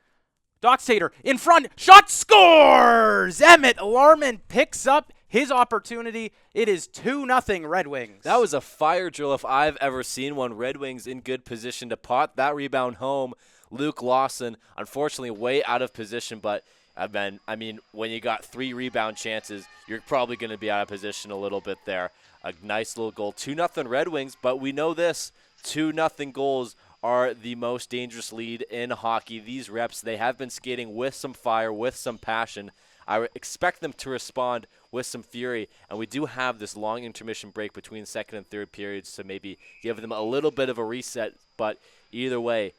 Dockstader in front. Shot scores! Emmett Larman picks up his opportunity. It is 2-0 Red Wings. That was a fire drill if I've ever seen one. Red Wings in good position to pot that rebound home. Luke Lawson, unfortunately, way out of position, but I mean, when you got 3 rebound chances, you're probably going to be out of position a little bit there. A nice little goal. 2-0 Red Wings, but we know this. 2-0 goals are the most dangerous lead in hockey. These Reps, they have been skating with some fire, with some passion, I expect them to respond with some fury, and we do have this long intermission break between second and third periods, so maybe give them a little bit of a reset, but either way,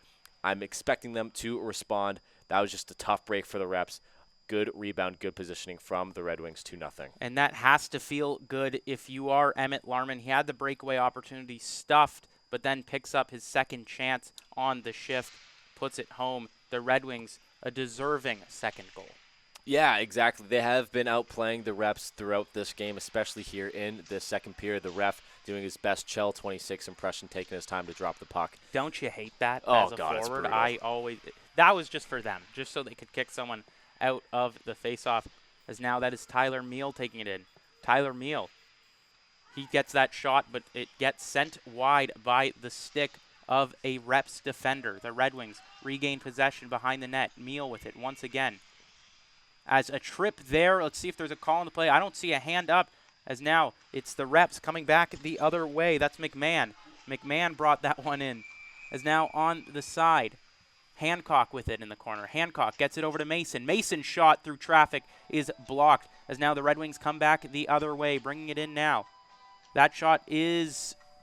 I'm expecting them to respond. That was just a tough break for the Reps. Good rebound, good positioning from the Red Wings, 2-0. And that has to feel good if you are Emmett Larman. He had the breakaway opportunity stuffed, but then picks up his second chance on the shift, puts it home. The Red Wings, a deserving second goal. Yeah, exactly. They have been outplaying the Reps throughout this game, especially here in the second period. The ref doing his best Chell 26 impression, taking his time to drop the puck. Don't you hate that Oh, as a God, it's forward? brutal. That was just for them, just so they could kick someone out of the faceoff. As now that is Tyler Meal taking it in. Tyler Meal, he gets that shot, but it gets sent wide by the stick of a Reps defender. The Red Wings regain possession behind the net. Meal with it once again. As a trip there, let's see if there's a call on the play. I don't see a hand up, as now it's the Reps coming back the other way. That's McMahon. McMahon brought that one in. As now on the side, Hancock with it in the corner. Hancock gets it over to Mason. Mason's shot through traffic is blocked, as now the Red Wings come back the other way, bringing it in now. That shot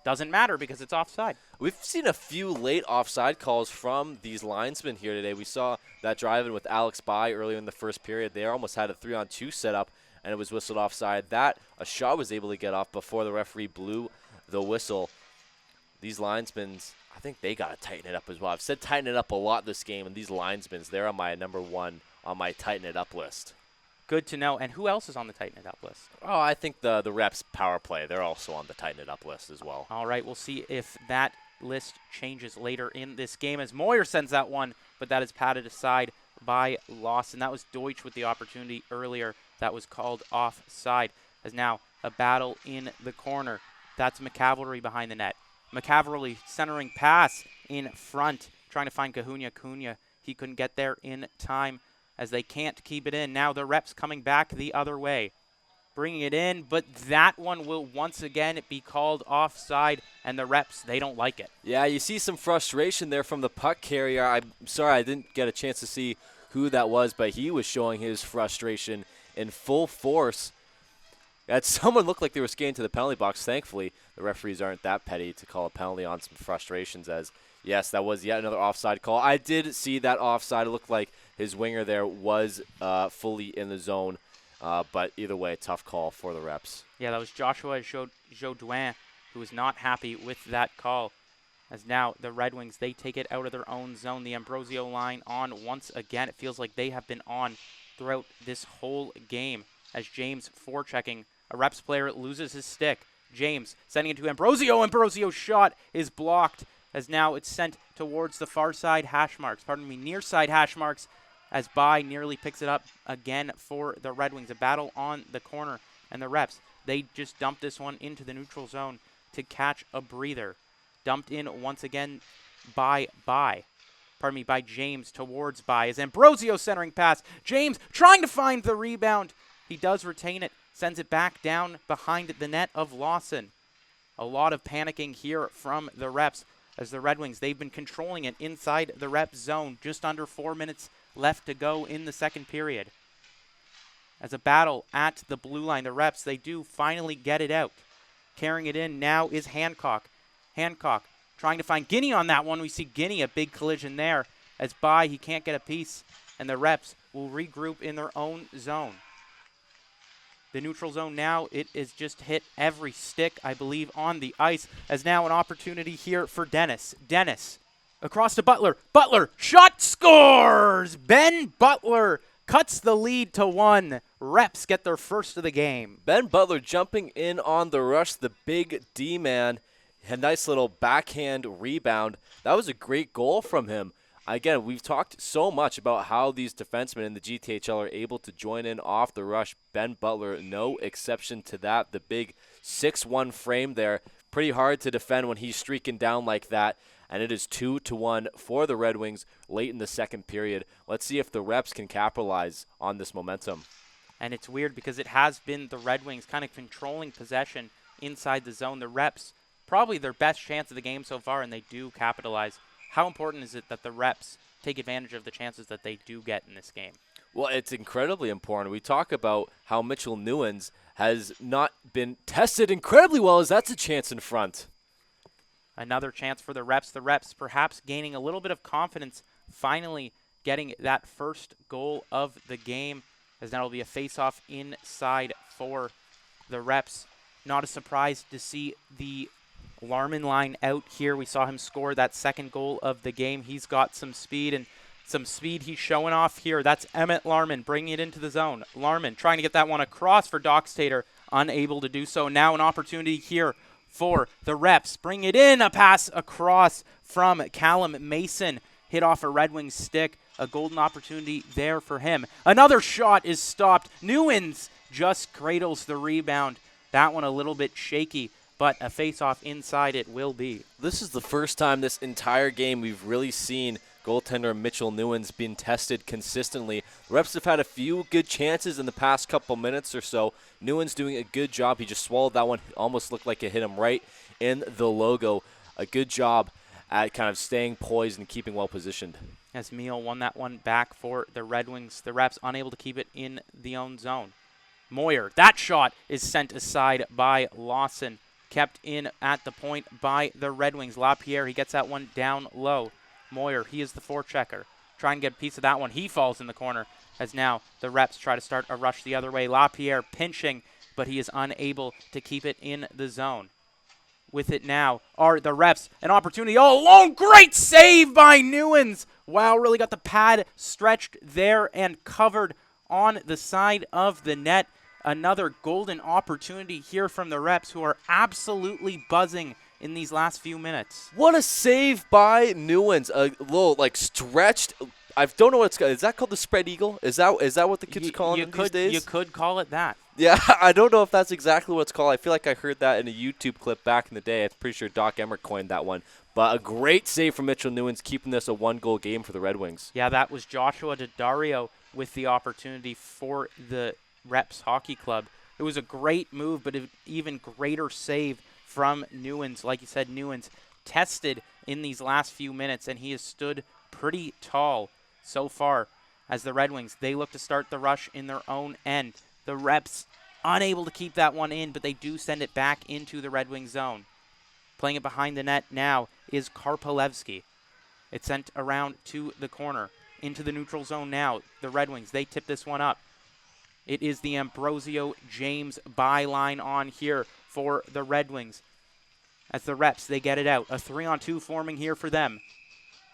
doesn't matter because it's offside. We've seen a few late offside calls from these linesmen here today. We saw that drive-in with Alex By earlier in the first period. They almost had a 3-on-2 set up, and it was whistled offside. A shot was able to get off before the referee blew the whistle. These linesmen, I think they got to tighten it up as well. I've said tighten it up a lot this game, and these linesmen, they're on my number one on my tighten it up list. Good to know. And who else is on the tighten it up list? Oh, I think the Reps power play, they're also on the tighten it up list as well. All right, we'll see if that list changes later in this game as Moyer sends that one, but that is patted aside by Lawson. That was Deutsch with the opportunity earlier. That was called offside. As now a battle in the corner. That's McCavalry behind the net. McCavalry centering pass in front, trying to find Cunha. Cunha, he couldn't get there in time as they can't keep it in. Now the Reps coming back the other way, bringing it in, but that one will once again be called offside, and the Reps, they don't like it. Yeah, you see some frustration there from the puck carrier. I'm sorry I didn't get a chance to see who that was, but he was showing his frustration in full force. Someone looked like they were skating to the penalty box. Thankfully, the referees aren't that petty to call a penalty on some frustrations, as, yes, that was yet another offside call. I did see that offside. It looked like his winger there was fully in the zone, but either way, tough call for the Reps. Yeah, that was Joshua Jodouin who was not happy with that call. As now the Red Wings, they take it out of their own zone. The Ambrosio line on once again. It feels like they have been on throughout this whole game. As James forechecking, a Reps player loses his stick. James sending it to Ambrosio. Ambrosio's shot is blocked, as now it's sent towards the far side hash marks. Near side hash marks, as By nearly picks it up again for the Red Wings. A battle on the corner, and the Reps, they just dumped this one into the neutral zone to catch a breather. Dumped in once again by James towards By. As Ambrosio centering pass. James trying to find the rebound. He does retain it. Sends it back down behind the net of Lawson. A lot of panicking here from the Reps, as the Red Wings, they've been controlling it inside the Reps zone. Just under 4 minutes left to go in the second period. As a battle at the blue line, the Reps, they do finally get it out. Carrying it in now is Hancock. Hancock trying to find Guinea on that one. We see Guinea, a big collision there. As By, he can't get a piece, and the Reps will regroup in their own zone. The neutral zone now, it is just hit every stick, I believe, on the ice. As now an opportunity here for Dennis. Dennis across to Butler. Butler, shot, scores! Ben Butler cuts the lead to 1. Reps get their first of the game. Ben Butler jumping in on the rush, the big D-man. A nice little backhand rebound. That was a great goal from him. Again, we've talked so much about how these defensemen in the GTHL are able to join in off the rush. Ben Butler, no exception to that. The big 6'1" frame there. Pretty hard to defend when he's streaking down like that. And it is 2-1 for the Red Wings late in the second period. Let's see if the Reps can capitalize on this momentum. And it's weird because it has been the Red Wings kind of controlling possession inside the zone. The Reps, probably their best chance of the game so far, and they do capitalize. How important is it that the Reps take advantage of the chances that they do get in this game? Well, it's incredibly important. We talk about how Mitchell Newens has not been tested incredibly well, as that's a chance in front. Another chance for the Reps. The Reps perhaps gaining a little bit of confidence, finally getting that first goal of the game, as now it'll be a face-off inside for the Reps. Not a surprise to see the Larman line out here. We saw him score that second goal of the game. He's got some speed, and some speed he's showing off here. That's Emmett Larman bringing it into the zone. Larman trying to get that one across for Dockstader, unable to do so. Now an opportunity here for the Reps. Bring it in, a pass across from Callum Mason. Hit off a Red Wings stick. A golden opportunity there for him. Another shot is stopped. Newens just cradles the rebound. That one a little bit shaky, but a face-off inside it will be. This is the first time this entire game we've really seen goaltender Mitchell Newens being tested consistently. The Reps have had a few good chances in the past couple minutes or so. Newens doing a good job. He just swallowed that one. Almost looked like it hit him right in the logo. A good job at kind of staying poised and keeping well positioned. As Meehl won that one back for the Red Wings. The Reps unable to keep it in the own zone. Moyer, that shot is sent aside by Lawson. Kept in at the point by the Red Wings. LaPierre, he gets that one down low. Moyer, he is the forechecker. Trying to get a piece of that one. He falls in the corner as now the Reps try to start a rush the other way. LaPierre pinching, but he is unable to keep it in the zone. With it now are the Reps. An opportunity all alone. Great save by Newens. Wow, really got the pad stretched there and covered on the side of the net. Another golden opportunity here from the Reps, who are absolutely buzzing in these last few minutes. What a save by Newens. A little, like, stretched. I don't know what it's called. Is that called the spread eagle? Is that what the kids call it these days? You could call it that. Yeah, I don't know if that's exactly what it's called. I feel like I heard that in a YouTube clip back in the day. I'm pretty sure Doc Emmer coined that one. But a great save from Mitchell Newens, keeping this a one-goal game for the Red Wings. Yeah, that was Joshua Daddario with the opportunity for the Reps Hockey Club. It was a great move, but an even greater save from Newens. Like you said, Newens tested in these last few minutes, and he has stood pretty tall so far as the Red Wings. They look to start the rush in their own end. The Reps unable to keep that one in, but they do send it back into the Red Wing zone. Playing it behind the net now is Karpalevsky. It's sent around to the corner. Into the neutral zone now. The Red Wings, they tip this one up. It is the Ambrosio James byline on here for the Red Wings. As the Reps, they get it out. A 3-on-2 forming here for them.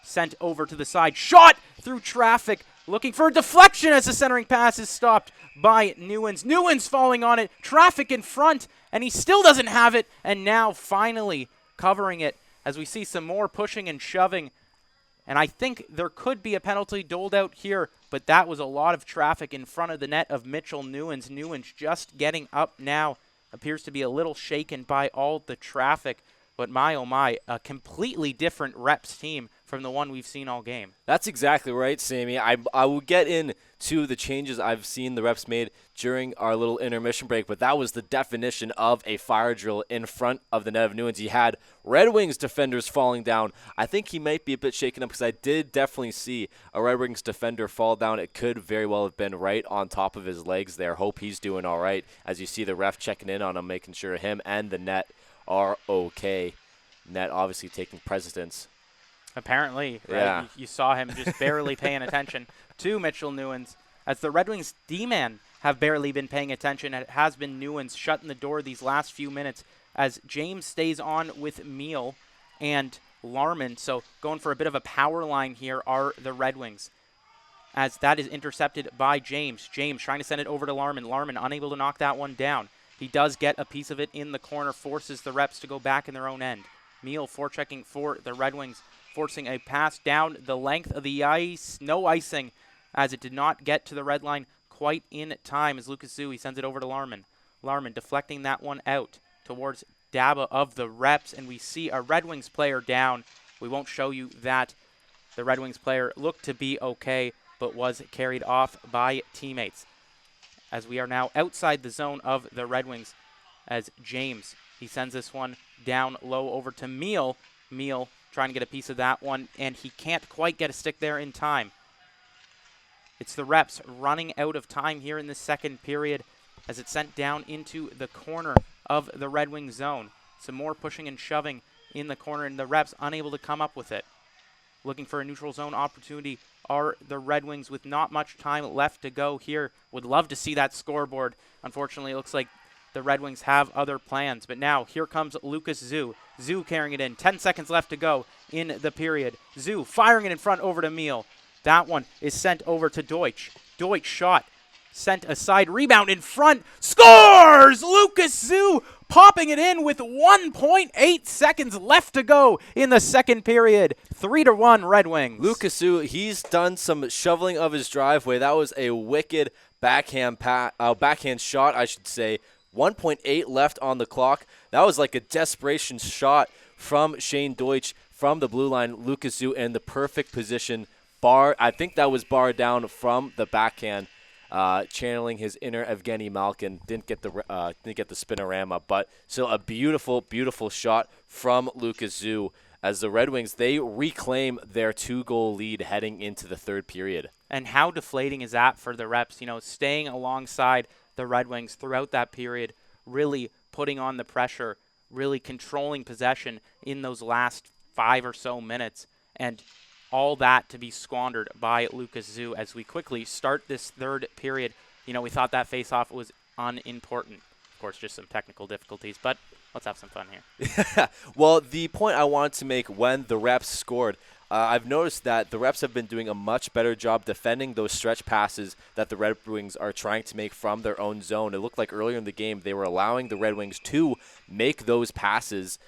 Sent over to the side. Shot through traffic. Looking for a deflection as the centering pass is stopped by Newens. Newens falling on it. Traffic in front, and he still doesn't have it. And now finally covering it as we see some more pushing and shoving. And I think there could be a penalty doled out here, but that was a lot of traffic in front of the net of Mitchell Newens. Newens just getting up now. Appears to be a little shaken by all the traffic. But my, oh my, a completely different Reps team from the one we've seen all game. That's exactly right, Sammy. I will get into the changes I've seen the Reps made during our little intermission break, but that was the definition of a fire drill in front of the net of Newens. He had Red Wings defenders falling down. I think he might be a bit shaken up because I did definitely see a Red Wings defender fall down. It could very well have been right on top of his legs there. Hope he's doing all right as you see the ref checking in on him, making sure him and the net are okay. Net obviously taking precedence. Apparently, right? Yeah. You saw him just barely paying attention to Mitchell Newens. As the Red Wings D-man have barely been paying attention, it has been Newens shutting the door these last few minutes as James stays on with Meehl and Larman. So going for a bit of a power line here are the Red Wings. As that is intercepted by James. James trying to send it over to Larman. Larman unable to knock that one down. He does get a piece of it in the corner, forces the Reps to go back in their own end. Meehl forechecking for the Red Wings, forcing a pass down the length of the ice. No icing as it did not get to the red line quite in time as Lucas Zui sends it over to Larman. Larman deflecting that one out towards Daba of the Reps, and we see a Red Wings player down. We won't show you that. The Red Wings player looked to be okay, but was carried off by teammates. As we are now outside the zone of the Red Wings as James, he sends this one down low over to Meehl. Meehl trying to get a piece of that one, and he can't quite get a stick there in time. It's the Reps running out of time here in the second period as it's sent down into the corner of the Red Wings zone. Some more pushing and shoving in the corner, and the Reps unable to come up with it. Looking for a neutral zone opportunity are the Red Wings with not much time left to go here. Would love to see that scoreboard. Unfortunately, it looks like the Red Wings have other plans. But now, here comes Lucas Zhu. Zhu carrying it in. 10 seconds left to go in the period. Zhu firing it in front over to Meal. That one is sent over to Deutsch. Deutsch shot. Sent aside. Rebound in front. Scores! Lucas Zhu popping it in with 1.8 seconds left to go in the second period. 3-1 Red Wings. Lucas Zhu, he's done some shoveling of his driveway. That was a wicked backhand shot, I should say. 1.8 left on the clock. That was like a desperation shot from Shane Deutsch from the blue line. Lucas Zhu in the perfect position. I think that was bar down from the backhand, channeling his inner Evgeny Malkin. Didn't get the spinorama, but still a beautiful, beautiful shot from Lucas Zhu as the Red Wings, they reclaim their 2-goal lead heading into the third period. And how deflating is that for the Reps? You know, staying alongside the Red Wings throughout that period, really putting on the pressure, really controlling possession in those last 5 or so minutes, and all that to be squandered by Lucas Zhu as we quickly start this third period. You know, we thought that face-off was unimportant. Of course, just some technical difficulties, but let's have some fun here. Well, the point I wanted to make when the Reps scored, I've noticed that the Reps have been doing a much better job defending those stretch passes that the Red Wings are trying to make from their own zone. It looked like earlier in the game they were allowing the Red Wings to make those passes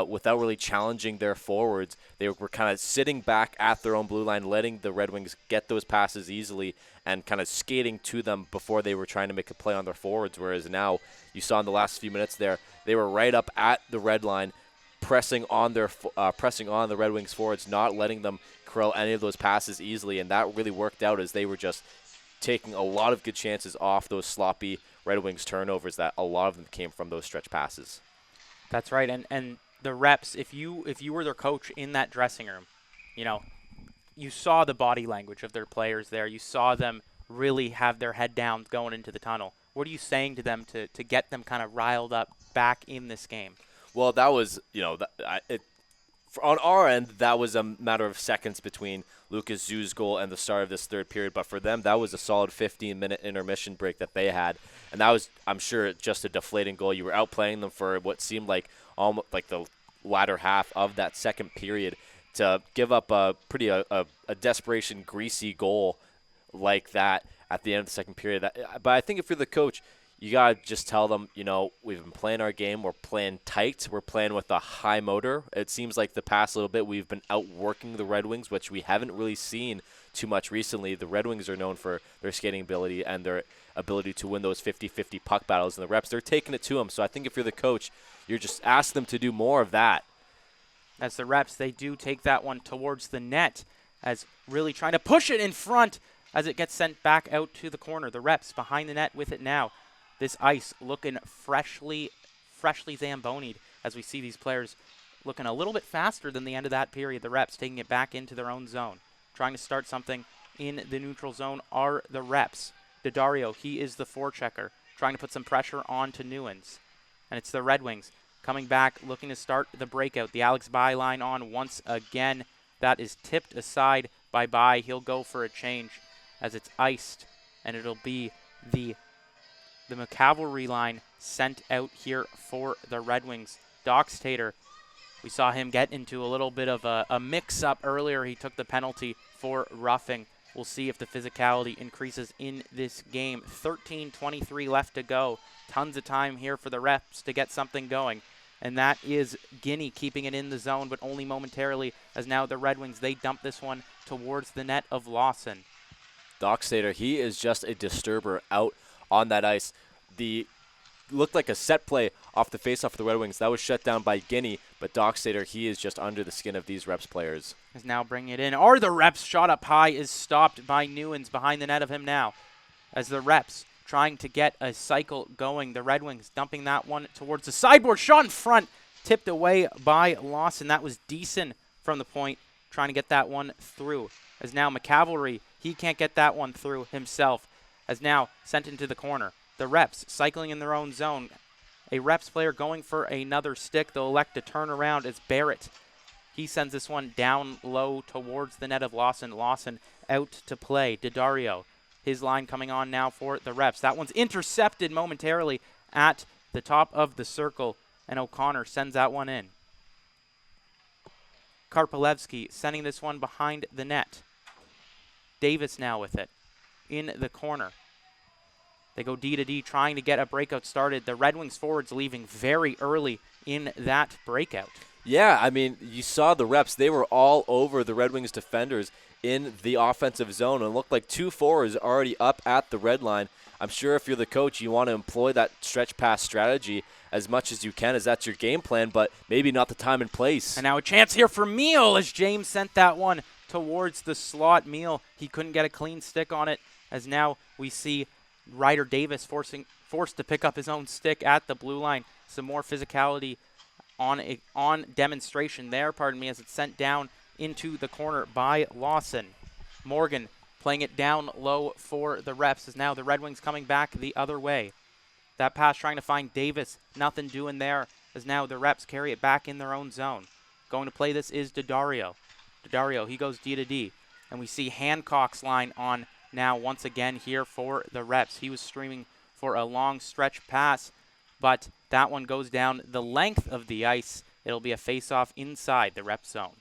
without really challenging their forwards. They were kind of sitting back at their own blue line, letting the Red Wings get those passes easily and kind of skating to them before they were trying to make a play on their forwards, whereas now you saw in the last few minutes there, they were right up at the red line, pressing on the Red Wings forwards, not letting them corral any of those passes easily, and that really worked out as they were just taking a lot of good chances off those sloppy Red Wings turnovers that a lot of them came from those stretch passes. That's right, and the Reps, if you were their coach in that dressing room, you know, you saw the body language of their players there. You saw them really have their head down going into the tunnel. What are you saying to them to get them kind of riled up back in this game? Well, that was, you know, on our end, that was a matter of seconds between Lucas Zhu's goal and the start of this third period. But for them, that was a solid 15-minute intermission break that they had. And that was, I'm sure, just a deflating goal. You were outplaying them for what seemed like almost like the latter half of that second period to give up a desperation, greasy goal like that at the end of the second period. But I think if you're the coach, you got to just tell them, you know, we've been playing our game. We're playing tight. We're playing with a high motor. It seems like the past little bit we've been outworking the Red Wings, which we haven't really seen too much recently. The Red Wings are known for their skating ability and their ability to win those 50-50 puck battles. And the Reps, they're taking it to them. So I think if you're the coach, you're just asking them to do more of that. As the Reps, they do take that one towards the net as really trying to push it in front as it gets sent back out to the corner. The Reps behind the net with it now. This ice looking freshly Zambonied as we see these players looking a little bit faster than the end of that period. The Reps taking it back into their own zone. Trying to start something in the neutral zone are the Reps. Daddario, he is the forechecker, trying to put some pressure on to Newens. And it's the Red Wings coming back, looking to start the breakout. The Alex byline on once again. That is tipped aside by By. He'll go for a change as it's iced, and it'll be the McCavalry line sent out here for the Red Wings. Dockstader, we saw him get into a little bit of a mix-up earlier. He took the penalty for roughing. We'll see if the physicality increases in this game. 13:23 left to go. Tons of time here for the Reps to get something going. And that is Guinea keeping it in the zone, but only momentarily, as now the Red Wings, they dump this one towards the net of Lawson. Dockstader, he is just a disturber out on that ice. Looked like a set play off the faceoff of the Red Wings. That was shut down by Guinea, but Dockstader, he is just under the skin of these Reps players. Is now bringing it in. Are the Reps shot up high is stopped by Newens behind the net of him now. As the Reps trying to get a cycle going. The Red Wings dumping that one towards the sideboard. Shot in front. Tipped away by Lawson. That was decent from the point. Trying to get that one through. As now McCavalry He can't get that one through himself, as now sent into the corner. The Reps cycling in their own zone. A Reps player going for another stick. They'll elect to turn around as Barrett. He sends this one down low towards the net of Lawson. Lawson out to play. Daddario, his line coming on now for the Reps. That one's intercepted momentarily at the top of the circle, and O'Connor sends that one in. Karpalevsky sending this one behind the net. Davis now with it in the corner. They go D to D, trying to get a breakout started. The Red Wings forwards leaving very early in that breakout. Yeah, I mean, you saw the Reps. They were all over the Red Wings defenders in the offensive zone, and it looked like 2 forwards already up at the red line. I'm sure if you're the coach, you want to employ that stretch pass strategy as much as you can, as that's your game plan, but maybe not the time and place. And now a chance here for Meal as James sent that one towards the slot. Meal, he couldn't get a clean stick on it, as now we see Ryder Davis forced to pick up his own stick at the blue line. Some more physicality on demonstration there, as it's sent down into the corner by Lawson. Morgan playing it down low for the Reps, as now the Red Wings coming back the other way. That pass trying to find Davis, nothing doing there, as now the Reps carry it back in their own zone. Going to play this is Daddario. Daddario, he goes D to D, and we see Hancock's line on now once again here for the Reps. He was streaming for a long stretch pass, but that one goes down the length of the ice. It'll be a face-off inside the Reps zone.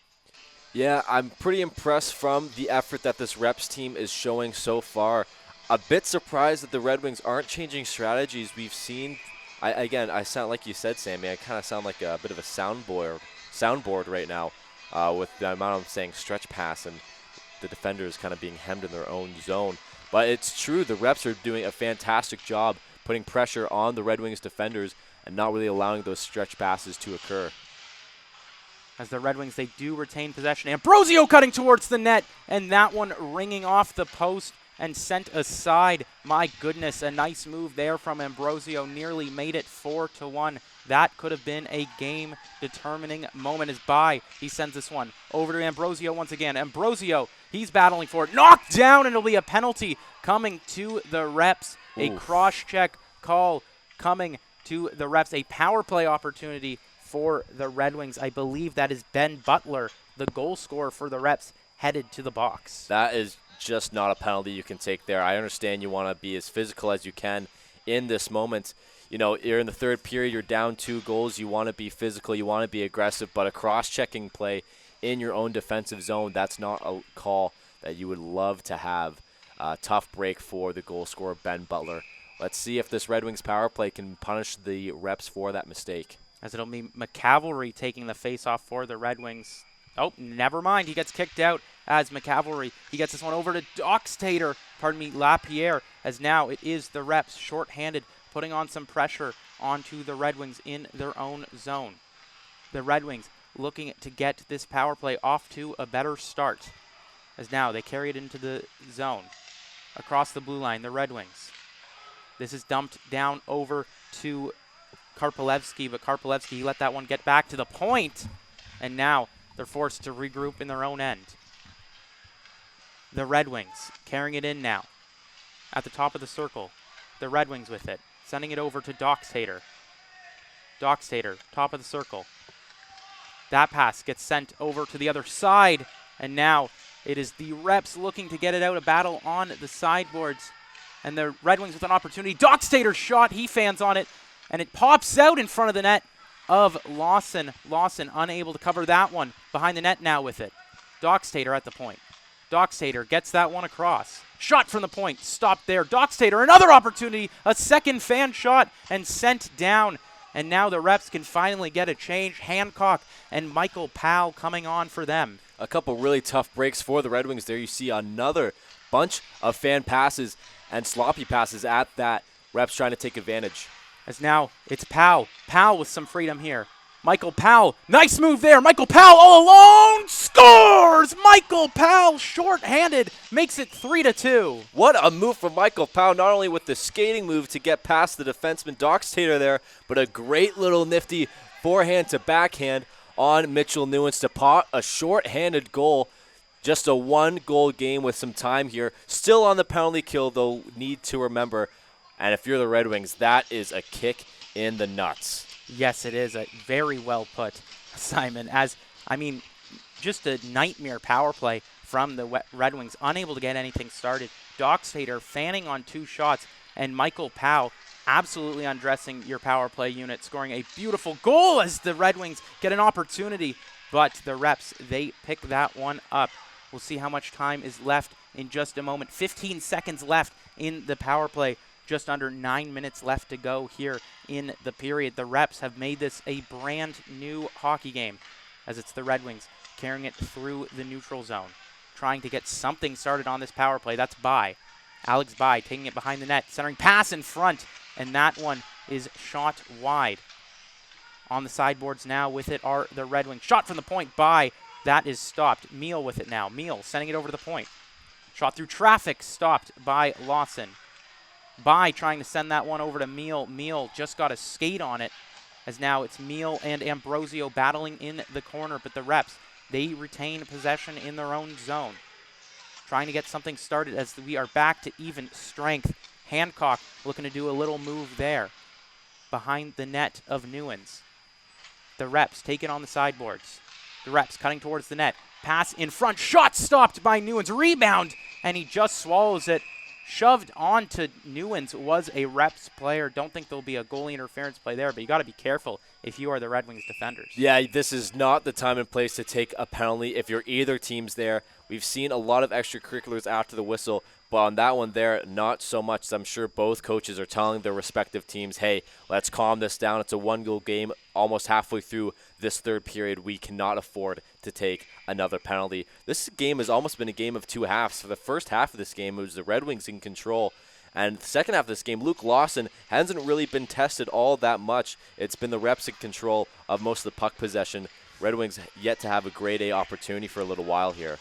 Yeah, I'm pretty impressed from the effort that this Reps team is showing so far. A bit surprised that the Red Wings aren't changing strategies. We've seen, I sound like you said, Sammy, I kind of sound like a bit of a soundboard right now with the amount I'm saying stretch pass and the defenders kind of being hemmed in their own zone. But it's true, the Reps are doing a fantastic job putting pressure on the Red Wings defenders and not really allowing those stretch passes to occur. As the Red Wings, they do retain possession. Ambrosio cutting towards the net, and that one ringing off the post and sent aside. My goodness, a nice move there from Ambrosio. Nearly made it 4-1. That could have been a game-determining moment as By. He sends this one over to Ambrosio once again. Ambrosio, he's battling for it. Knocked down, and it'll be a penalty coming to the Reps. A cross-check call coming to the Reps. A power play opportunity for the Red Wings. I believe that is Ben Butler, the goal scorer for the Reps, headed to the box. That is just not a penalty you can take there. I understand you want to be as physical as you can in this moment. You know, you're in the third period, you're down 2 goals, you want to be physical, you want to be aggressive, but a cross-checking play in your own defensive zone, that's not a call that you would love to have. Tough break for the goal scorer, Ben Butler. Let's see if this Red Wings power play can punish the Reps for that mistake. As it'll be McCavalry taking the face-off for the Red Wings. Oh, never mind. He gets kicked out as McCavalry. He gets this one over to Lapierre, as now it is the Reps short-handed, putting on some pressure onto the Red Wings in their own zone. The Red Wings looking to get this power play off to a better start, as now they carry it into the zone. Across the blue line, the Red Wings. This is dumped down over to Karpalevsky, but Karpalevsky, he let that one get back to the point, and now they're forced to regroup in their own end. The Red Wings carrying it in now at the top of the circle. The Red Wings with it, sending it over to Doxtator. Doxtator, top of the circle. That pass gets sent over to the other side, and now it is the Reps looking to get it out of battle on the sideboards, and the Red Wings with an opportunity. Doxtator's shot, he fans on it, and it pops out in front of the net of Lawson. Lawson unable to cover that one. Behind the net now with it. Doxtator at the point. Doxtator gets that one across. Shot from the point. Stopped there. Doxtator, another opportunity. A second fan shot and sent down. And now the Reps can finally get a change. Hancock and Michael Powell coming on for them. A couple really tough breaks for the Red Wings there. You see another bunch of fan passes and sloppy passes at that. Reps trying to take advantage. As now it's Powell. Powell with some freedom here. Michael Powell, nice move there. Michael Powell all alone, scores! Michael Powell, short-handed, makes it 3-2. What a move from Michael Powell, not only with the skating move to get past the defenseman Doxtator there, but a great little nifty forehand to backhand on Mitchell Newens to pot a short-handed goal. Just a 1-goal game with some time here. Still on the penalty kill, though, need to remember. And if you're the Red Wings, that is a kick in the nuts. Yes, it is. Very well put, Simon. Just a nightmare power play from the Red Wings, unable to get anything started. Dockstader fanning on 2 shots, and Michael Powell absolutely undressing your power play unit, scoring a beautiful goal as the Red Wings get an opportunity. But the Reps, they pick that one up. We'll see how much time is left in just a moment. 15 seconds left in the power play. Just under 9 minutes left to go here in the period. The Reps have made this a brand new hockey game, as it's the Red Wings carrying it through the neutral zone, trying to get something started on this power play. That's Bai. Alex Bai taking it behind the net, centering pass in front, and that one is shot wide. On the sideboards now with it are the Red Wings. Shot from the point by, that is stopped. Meal with it now. Meal sending it over to the point. Shot through traffic, stopped by Lawson. By trying to send that one over to Meal. Meal just got a skate on it, as now it's Meal and Ambrosio battling in the corner, but the Reps, they retain possession in their own zone. Trying to get something started as we are back to even strength. Hancock looking to do a little move there behind the net of Newens. The Reps take it on the sideboards. The Reps cutting towards the net. Pass in front. Shot stopped by Newens. Rebound, and he just swallows it. Shoved on to Newens was a Reps player. Don't think there'll be a goalie interference play there, but you got to be careful if you are the Red Wings defenders. Yeah, this is not the time and place to take a penalty if you're either team's there. We've seen a lot of extracurriculars after the whistle, but on that one there, not so much. I'm sure both coaches are telling their respective teams, hey, let's calm this down. It's a 1-goal game almost halfway through this third period. We cannot afford to take another penalty. This game has almost been a game of 2 halves. For the first half of this game, it was the Red Wings in control. And the second half of this game, Luke Lawson hasn't really been tested all that much. It's been the Reps in control of most of the puck possession. Red Wings yet to have a grade A opportunity for a little while here.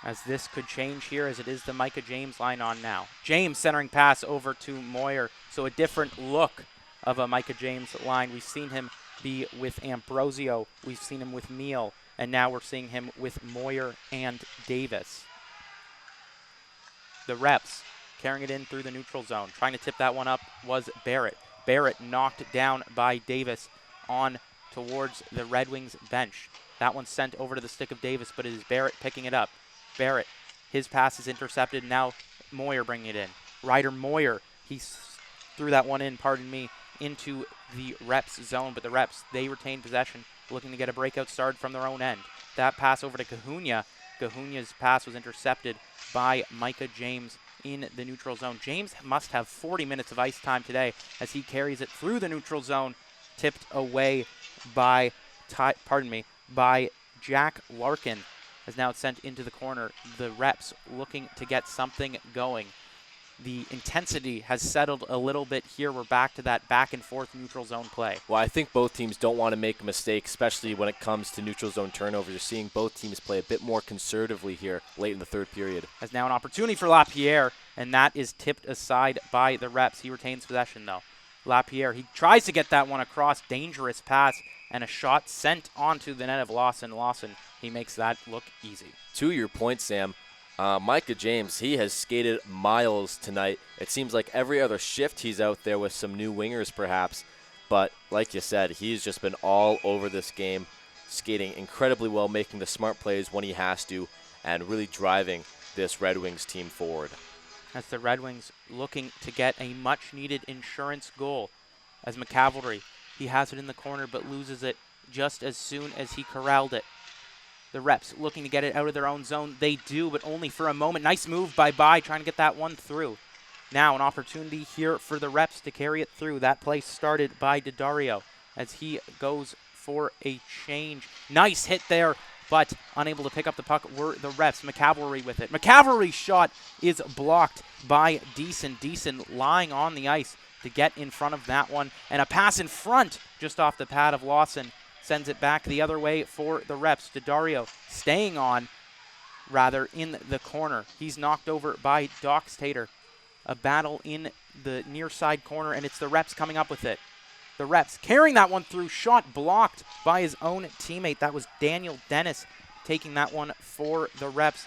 As this could change here, as it is the Micah James line on now. James centering pass over to Moyer. So a different look of a Micah James line. We've seen him be with Ambrosio. We've seen him with Meal. And now we're seeing him with Moyer and Davis. The Reps carrying it in through the neutral zone. Trying to tip that one up was Barrett. Barrett knocked down by Davis on towards the Red Wings bench. That one's sent over to the stick of Davis, but it is Barrett picking it up. Barrett, his pass is intercepted. Now Moyer bringing it in. Ryder Moyer, he threw that one in, into the Reps zone, but the Reps, they retain possession, looking to get a breakout start from their own end. That pass over to Kahuna. Kahuna's pass was intercepted by Micah James in the neutral zone. James must have 40 minutes of ice time today as he carries it through the neutral zone, tipped away by Jack Larkin. Has now sent into the corner. The Reps looking to get something going. The intensity has settled a little bit here. We're back to that back and forth neutral zone play. Well, I think both teams don't want to make a mistake, especially when it comes to neutral zone turnovers. You're seeing both teams play a bit more conservatively here late in the third period. Has now an opportunity for Lapierre, and that is tipped aside by the Reps. He retains possession, though. Lapierre, he tries to get that one across. Dangerous pass, and a shot sent onto the net of Lawson. Lawson, he makes that look easy. To your point, Sam, Micah James, he has skated miles tonight. It seems like every other shift he's out there with some new wingers perhaps. But like you said, he's just been all over this game, skating incredibly well, making the smart plays when he has to, and really driving this Red Wings team forward. That's the Red Wings looking to get a much-needed insurance goal. As McCavalry, he has it in the corner but loses it just as soon as he corralled it. The Reps looking to get it out of their own zone. They do, but only for a moment. Nice move by trying to get that one through. Now an opportunity here for the Reps to carry it through. That play started by Daddario as he goes for a change. Nice hit there, but unable to pick up the puck were the Reps. McCavalry with it. McCavalry's shot is blocked by Deason. Deason lying on the ice to get in front of that one. And a pass in front just off the pad of Lawson. Sends it back the other way for the Reps. Daddario staying on, in the corner. He's knocked over by Dockstader. A battle in the near side corner, and it's the Reps coming up with it. The Reps carrying that one through. Shot blocked by his own teammate. That was Daniel Dennis taking that one for the Reps.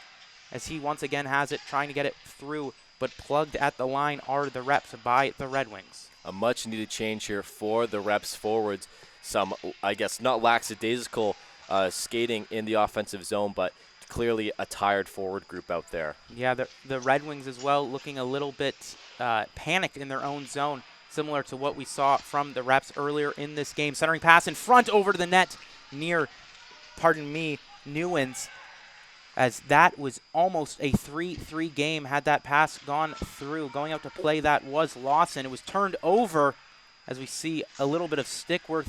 as he once again has it, trying to get it through, but plugged at the line are the reps by the Red Wings. A much-needed change here for the reps forwards. Some, I guess, not lackadaisical skating in the offensive zone, but clearly a tired forward group out there. Yeah, the Red Wings as well looking a little bit panicked in their own zone, similar to what we saw from the reps earlier in this game. Centering pass in front over to the net near, Newens, as that was almost a 3-3 game had that pass gone through. Going out to play that was Lawson. It was turned over as we see a little bit of stick work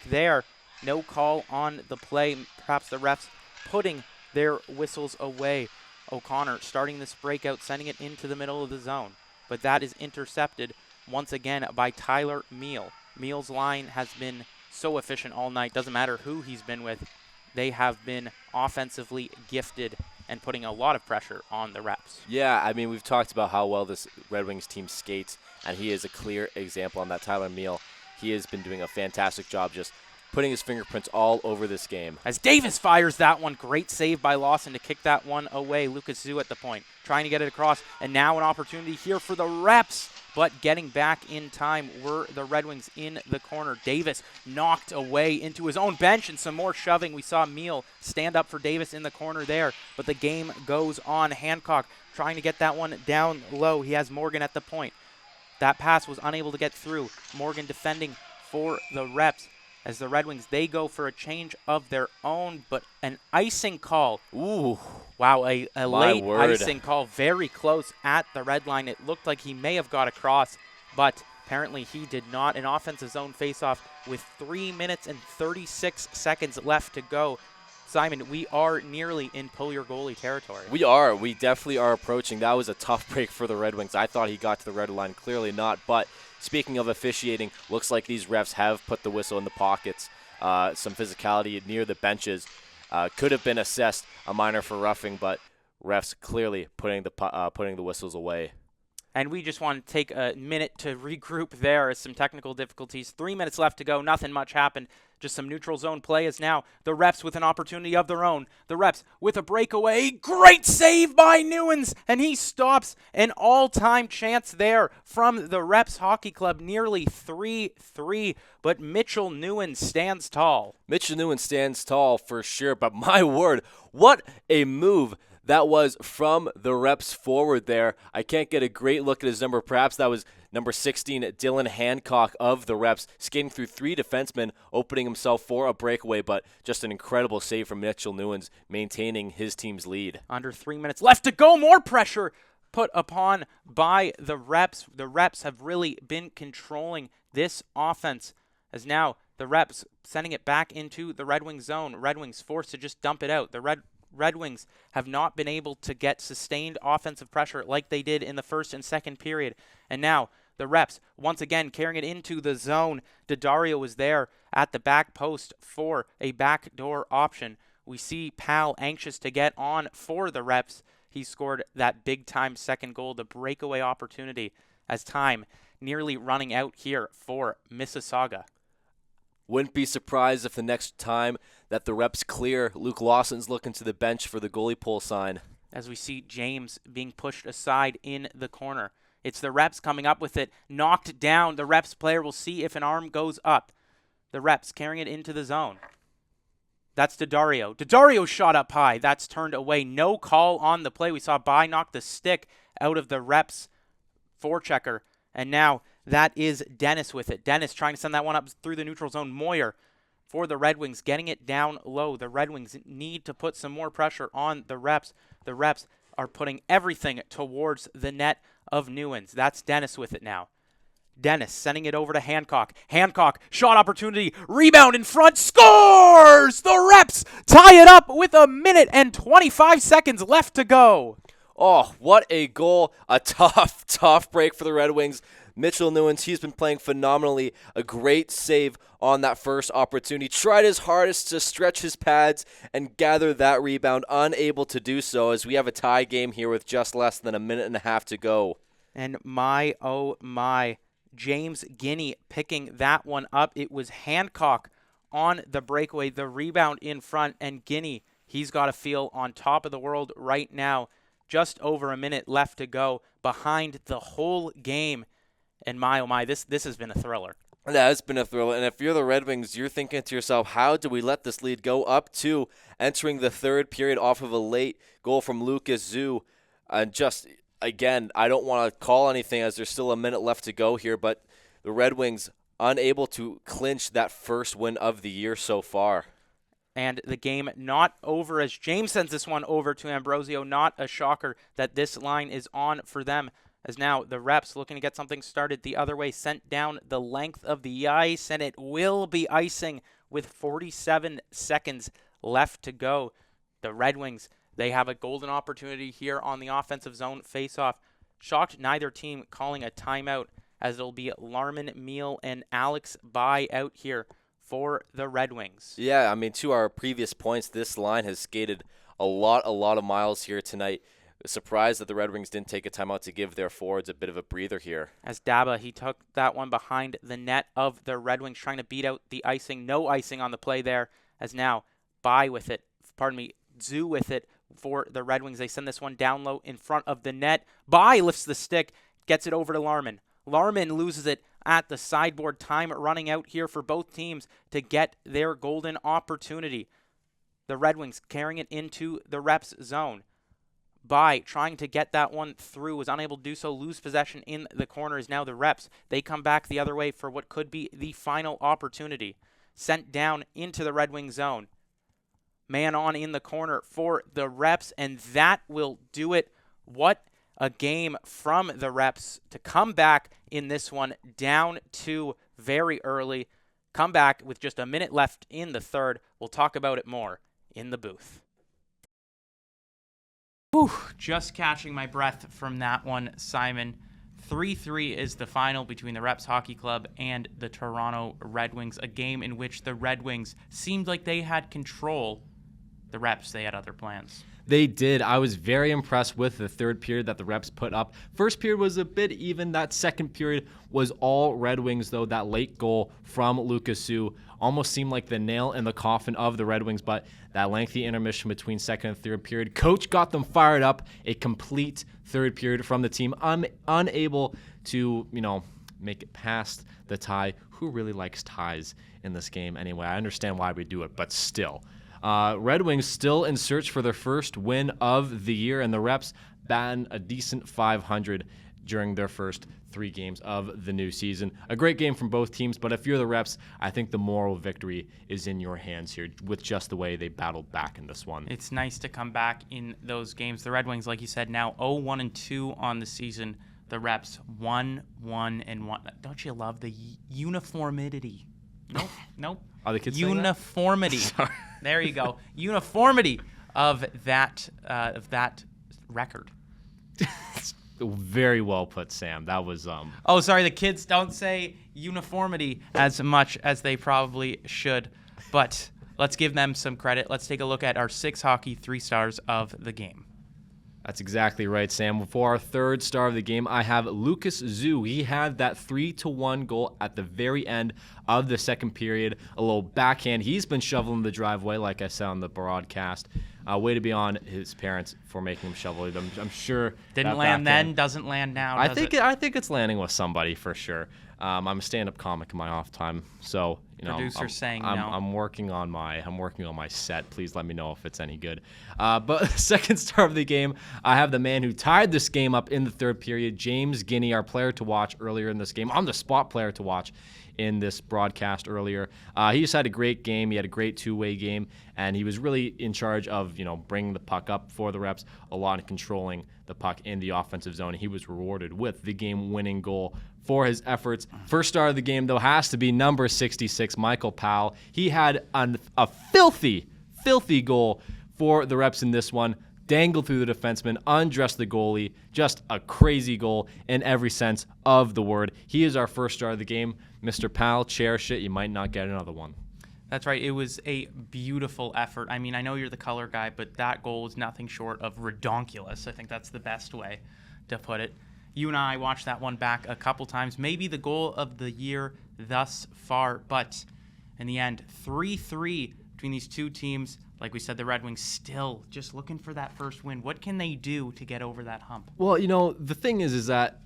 there. No call on the play. Perhaps the refs putting their whistles away. O'Connor starting this breakout, sending it into the middle of the zone. But that is intercepted once again by Tyler Meal. Meal's line has been so efficient all night. Doesn't matter who he's been with. They have been offensively gifted and putting a lot of pressure on the reps. Yeah, I mean, we've talked about how well this Red Wings team skates, and he is a clear example on that. Tyler Meal, he has been doing a fantastic job just putting his fingerprints all over this game. As Davis fires that one, great save by Lawson to kick that one away. Lucas Zhu at the point, trying to get it across, and now an opportunity here for the reps, but getting back in time were the Red Wings in the corner. Davis knocked away into his own bench, and some more shoving. We saw Meal stand up for Davis in the corner there, but the game goes on. Hancock trying to get that one down low. He has Morgan at the point. That pass was unable to get through. Morgan defending for the reps. As the Red Wings, they go for a change of their own, but an icing call. Ooh. Wow, a late icing call, very close at the red line. It looked like he may have got across, but apparently he did not. An offensive zone faceoff with 3 minutes and 36 seconds left to go. Simon, we are nearly in pull your goalie territory. We are. We definitely are approaching. That was a tough break for the Red Wings. I thought he got to the red line. Clearly not, but speaking of officiating, looks like these refs have put the whistle in the pockets. Some physicality near the benches. Could have been assessed a minor for roughing, but refs clearly putting the whistles away. And we just want to take a minute to regroup there as some technical difficulties. 3 minutes left to go. Nothing much happened. Just some neutral zone play as now the reps with an opportunity of their own. The reps with a breakaway. Great save by Newens, and he stops an all-time chance there from the reps hockey club. Nearly 3-3, but Mitchell Newens stands tall. Mitchell Newens stands tall for sure, but my word, what a move that was from the reps forward there. I can't get a great look at his number. Perhaps that was number 16, Dylan Hancock of the reps, skating through 3 defensemen, opening himself for a breakaway, but just an incredible save from Mitchell Newens, maintaining his team's lead. Under 3 minutes left to go. More pressure put upon by the reps. The reps have really been controlling this offense, as now the reps sending it back into the Red Wings zone. Red Wings forced to just dump it out. The Red Wings have not been able to get sustained offensive pressure like they did in the first and second period. And now the reps once again carrying it into the zone. Daddario was there at the back post for a backdoor option. We see Pal anxious to get on for the reps. He scored that big-time second goal, the breakaway opportunity, as time nearly running out here for Mississauga. Wouldn't be surprised if the next time that the reps clear, Luke Lawson's looking to the bench for the goalie pull sign. As we see James being pushed aside in the corner. It's the reps coming up with it, knocked down. The reps player will see if an arm goes up. The reps carrying it into the zone. That's Daddario. Daddario shot up high. That's turned away. No call on the play. We saw Bai knock the stick out of the reps forechecker. And now that is Dennis with it. Dennis trying to send that one up through the neutral zone. Moyer for the Red Wings, getting it down low. The Red Wings need to put some more pressure on the reps. The reps are putting everything towards the net of Newens. That's Dennis with it now. Dennis sending it over to Hancock. Hancock, shot opportunity, rebound in front, scores! The reps tie it up with 1 minute and 25 seconds left to go. Oh, what a goal. A tough break for the Red Wings. Mitchell Newens, he's been playing phenomenally. A great save on that first opportunity. Tried his hardest to stretch his pads and gather that rebound. Unable to do so as we have a tie game here with just less than 1.5 minutes to go. And my, oh my, James Guinea picking that one up. It was Hancock on the breakaway, the rebound in front, and Guinea, He's got to feel on top of the world right now. Just over a minute left to go, behind the whole game. And my, oh my, this has been a thriller. That has been a thriller, and if you're the Red Wings, you're thinking to yourself, how do we let this lead go up to entering the third period off of a late goal from Lucas Zhu? And just, again, I don't want to call anything as there's still a minute left to go here, but the Red Wings unable to clinch that first win of the year so far. And the game not over as James sends this one over to Ambrosio. Not a shocker that this line is on for them. As now the Reps looking to get something started the other way, sent down the length of the ice, and it will be icing with 47 seconds left to go. The Red Wings, they have a golden opportunity here on the offensive zone faceoff. Shocked neither team calling a timeout, as it'll be Larman, Meal, and Alex By out here for the Red Wings. Yeah, I mean, to our previous points, this line has skated a lot of miles here tonight. Surprised that the Red Wings didn't take a timeout to give their forwards a bit of a breather here. As Daba, he took that one behind the net of the Red Wings, trying to beat out the icing. No icing on the play there, as now Zhu with it for the Red Wings. They send this one down low in front of the net. By lifts the stick, gets it over to Larman. Larman loses it at the sideboard. Time running out here for both teams to get their golden opportunity. The Red Wings carrying it into the Reps zone. By trying to get that one through, was unable to do so. Lose possession in the corner is now the Reps. They come back the other way for what could be the final opportunity. Sent down into the Red Wing zone. Man on in the corner for the Reps, and that will do it. What a game from the Reps to come back in this one down to very early. Come back with just a minute left in the third. We'll talk about it more in the booth. Whew, just catching my breath from that one, Simon. 3-3 is the final between the Reps Hockey Club and the Toronto Red Wings, a game in which the Red Wings seemed like they had control. The Reps, they had other plans. They did. I was very impressed with the third period that the Reps put up. First period was a bit even. That second period was all Red Wings, though. That late goal from Lucas Zhu almost seemed like the nail in the coffin of the Red Wings, but that lengthy intermission between second and third period, coach got them fired up. A complete third period from the team, unable to, make it past the tie. Who really likes ties in this game anyway? I understand why we do it, but still. Red Wings still in search for their first win of the year, and the Reps batting a decent .500 during their first 3 games of the new season. A great game from both teams, but if you're the Reps, I think the moral victory is in your hands here with just the way they battled back in this one. It's nice to come back in those games. The Red Wings, like you said, now 0-1-2 on the season. The Reps 1-1-1. Don't you love the uniformity? Nope. Are the kids uniformity? There you go. Uniformity of that record. Very well put, Sam. That was Oh, sorry. The kids don't say uniformity as much as they probably should, but let's give them some credit. Let's take a look at our 6 hockey 3 stars of the game. That's exactly right, Sam. For our third star of the game, I have Lucas Zhu. He had that 3-1 goal at the very end of the second period. A little backhand. He's been shoveling the driveway, like I said on the broadcast. Way to be on his parents for making him shovel it. I'm sure didn't land then, doesn't land now. I think it's landing with somebody for sure. I'm a stand-up comic in my off time, so producer saying no. I'm working on my set. Please let me know if it's any good. But second star of the game, I have the man who tied this game up in the third period, James Guinea, our player to watch earlier in this game, on the spot player to watch in this broadcast earlier. He just had a great game. He had a great two-way game, and he was really in charge of bringing the puck up for the Reps, a lot of controlling the puck in the offensive zone. He was rewarded with the game-winning goal for his efforts. First star of the game, though, has to be number 66, Michael Powell. He had a filthy goal for the Reps in this one. Dangled through the defenseman, undressed the goalie. Just a crazy goal in every sense of the word. He is our first star of the game. Mr. Powell, cherish it. You might not get another one. That's right. It was a beautiful effort. I mean, I know you're the color guy, but that goal was nothing short of redonkulous. I think that's the best way to put it. You and I watched that one back a couple times. Maybe the goal of the year thus far, but in the end, 3-3 between between these two teams. Like we said, the Red Wings still just looking for that first win. What can they do to get over that hump? Well, the thing is that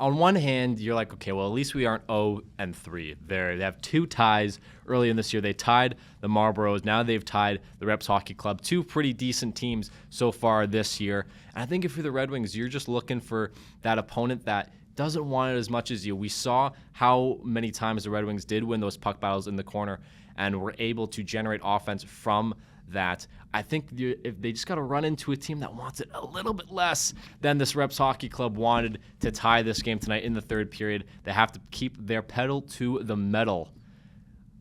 on one hand, you're like, okay, well, at least we aren't 0-3. They have 2 ties early in this year. They tied the Marlboros. Now they've tied the Reps Hockey Club. 2 pretty decent teams so far this year. And I think if you're the Red Wings, you're just looking for that opponent that doesn't want it as much as you. We saw how many times the Red Wings did win those puck battles in the corner and were able to generate offense from that. I think if they just got to run into a team that wants it a little bit less than this Reps Hockey Club wanted to tie this game tonight in the third period. They have to keep their pedal to the metal.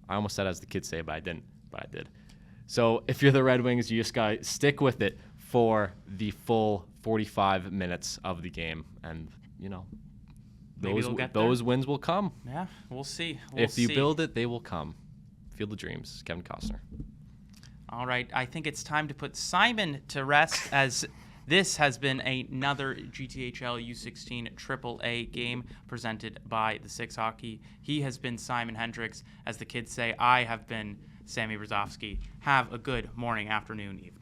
I almost said as the kids say, but I didn't, but I did. So if you're the Red Wings, you just got to stick with it for the full 45 minutes of the game. And, those wins will come. Yeah, we'll see. If you build it, they will come. Field of Dreams, Kevin Costner. All right, I think it's time to put Simon to rest, as this has been another GTHL U16 AAA game presented by the Six Hockey. He has been Simon Hendricks. As the kids say, I have been Sammy Brzozowski. Have a good morning, afternoon, evening.